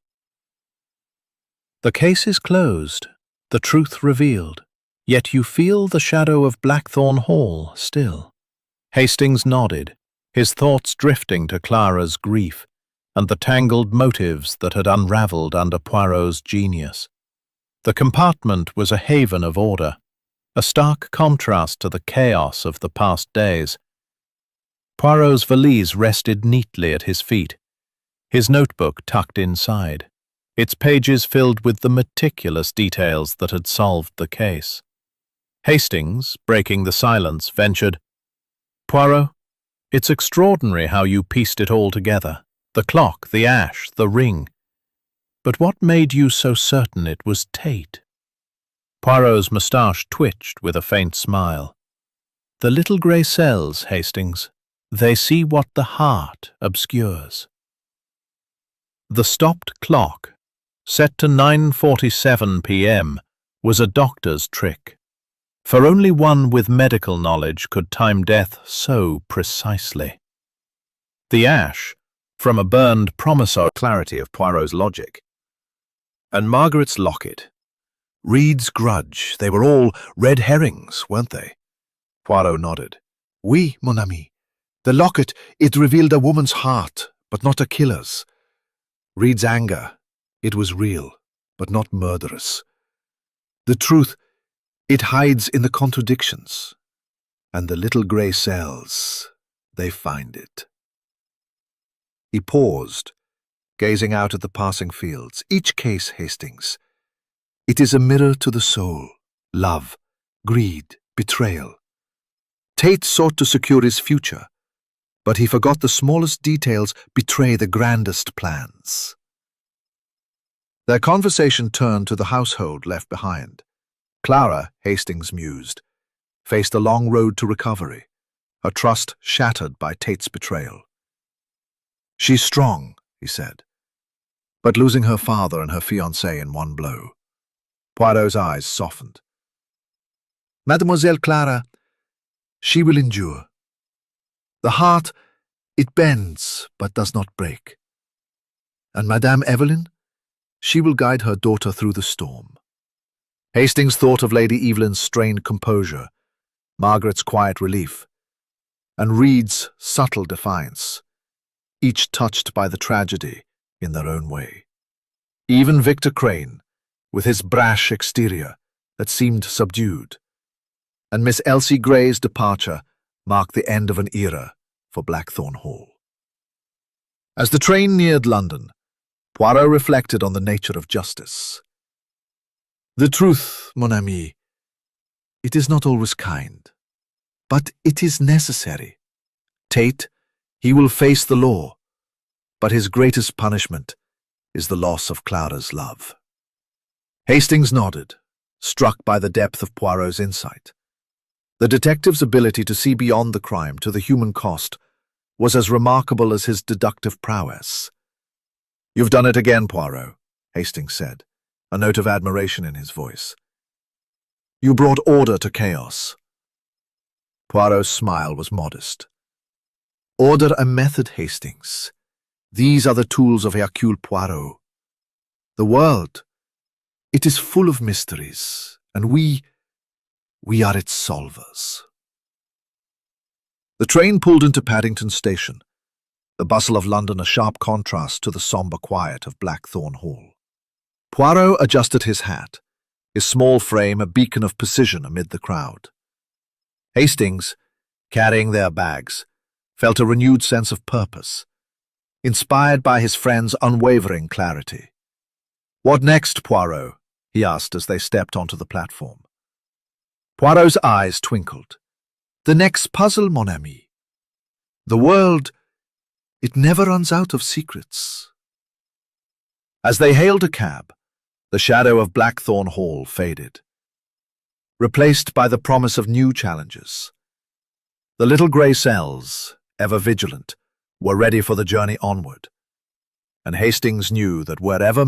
The case is closed, the truth revealed, yet you feel the shadow of Blackthorn Hall still. Hastings nodded, his thoughts drifting to Clara's grief and the tangled motives that had unraveled under Poirot's genius. The compartment was a haven of order, a stark contrast to the chaos of the past days. Poirot's valise rested neatly at his feet, his notebook tucked inside, its pages filled with the meticulous details that had solved the case. Hastings, breaking the silence, ventured, "Poirot, it's extraordinary how you pieced it all together. The clock, the ash, the ring. But what made you so certain it was Tate?" Poirot's moustache twitched with a faint smile. "The little grey cells, Hastings. They see what the heart obscures." The stopped clock, set to 9:47 p.m., was a doctor's trick, for only one with medical knowledge could time death so precisely. The ash, from a burned promisor, clarity of Poirot's logic. And Margaret's locket, Reed's grudge, they were all red herrings, weren't they? Poirot nodded. "Oui, mon ami. The locket, it revealed a woman's heart, but not a killer's. Reed's anger, it was real, but not murderous. The truth, it hides in the contradictions. And the little grey cells, they find it." He paused, gazing out at the passing fields. "Each case, Hastings, it is a mirror to the soul, love, greed, betrayal. Tate sought to secure his future, but he forgot the smallest details betray the grandest plans." Their conversation turned to the household left behind. Clara, Hastings mused, faced a long road to recovery, her trust shattered by Tate's betrayal. "She's strong," he said, "but losing her father and her fiancé in one blow." Poirot's eyes softened. "Mademoiselle Clara, she will endure. The heart, it bends but does not break. And Madame Evelyn, she will guide her daughter through the storm." Hastings thought of Lady Evelyn's strained composure, Margaret's quiet relief, and Reed's subtle defiance, each touched by the tragedy in their own way. Even Victor Crane, with his brash exterior that seemed subdued, and Miss Elsie Gray's departure marked the end of an era for Blackthorn Hall. As the train neared London, Poirot reflected on the nature of justice. "The truth, mon ami, it is not always kind, but it is necessary. Tate, he will face the law, but his greatest punishment is the loss of Clara's love." Hastings nodded, struck by the depth of Poirot's insight. The detective's ability to see beyond the crime to the human cost was as remarkable as his deductive prowess. You've done it again, Poirot, Hastings said, a note of admiration in his voice. You brought order to chaos. Poirot's smile was modest. Order and method, Hastings. These are the tools of Hercule Poirot. The world, it is full of mysteries, and we are its solvers. The train pulled into Paddington Station, the bustle of London a sharp contrast to the sombre quiet of Blackthorn Hall. Poirot adjusted his hat, his small frame a beacon of precision amid the crowd. Hastings, carrying their bags, felt a renewed sense of purpose, inspired by his friend's unwavering clarity. "What next, Poirot?" he asked as they stepped onto the platform. Poirot's eyes twinkled. "The next puzzle, mon ami. The world, it never runs out of secrets." As they hailed a cab, the shadow of Blackthorn Hall faded, replaced by the promise of new challenges. The little grey cells, ever vigilant, were ready for the journey onward, and Hastings knew that wherever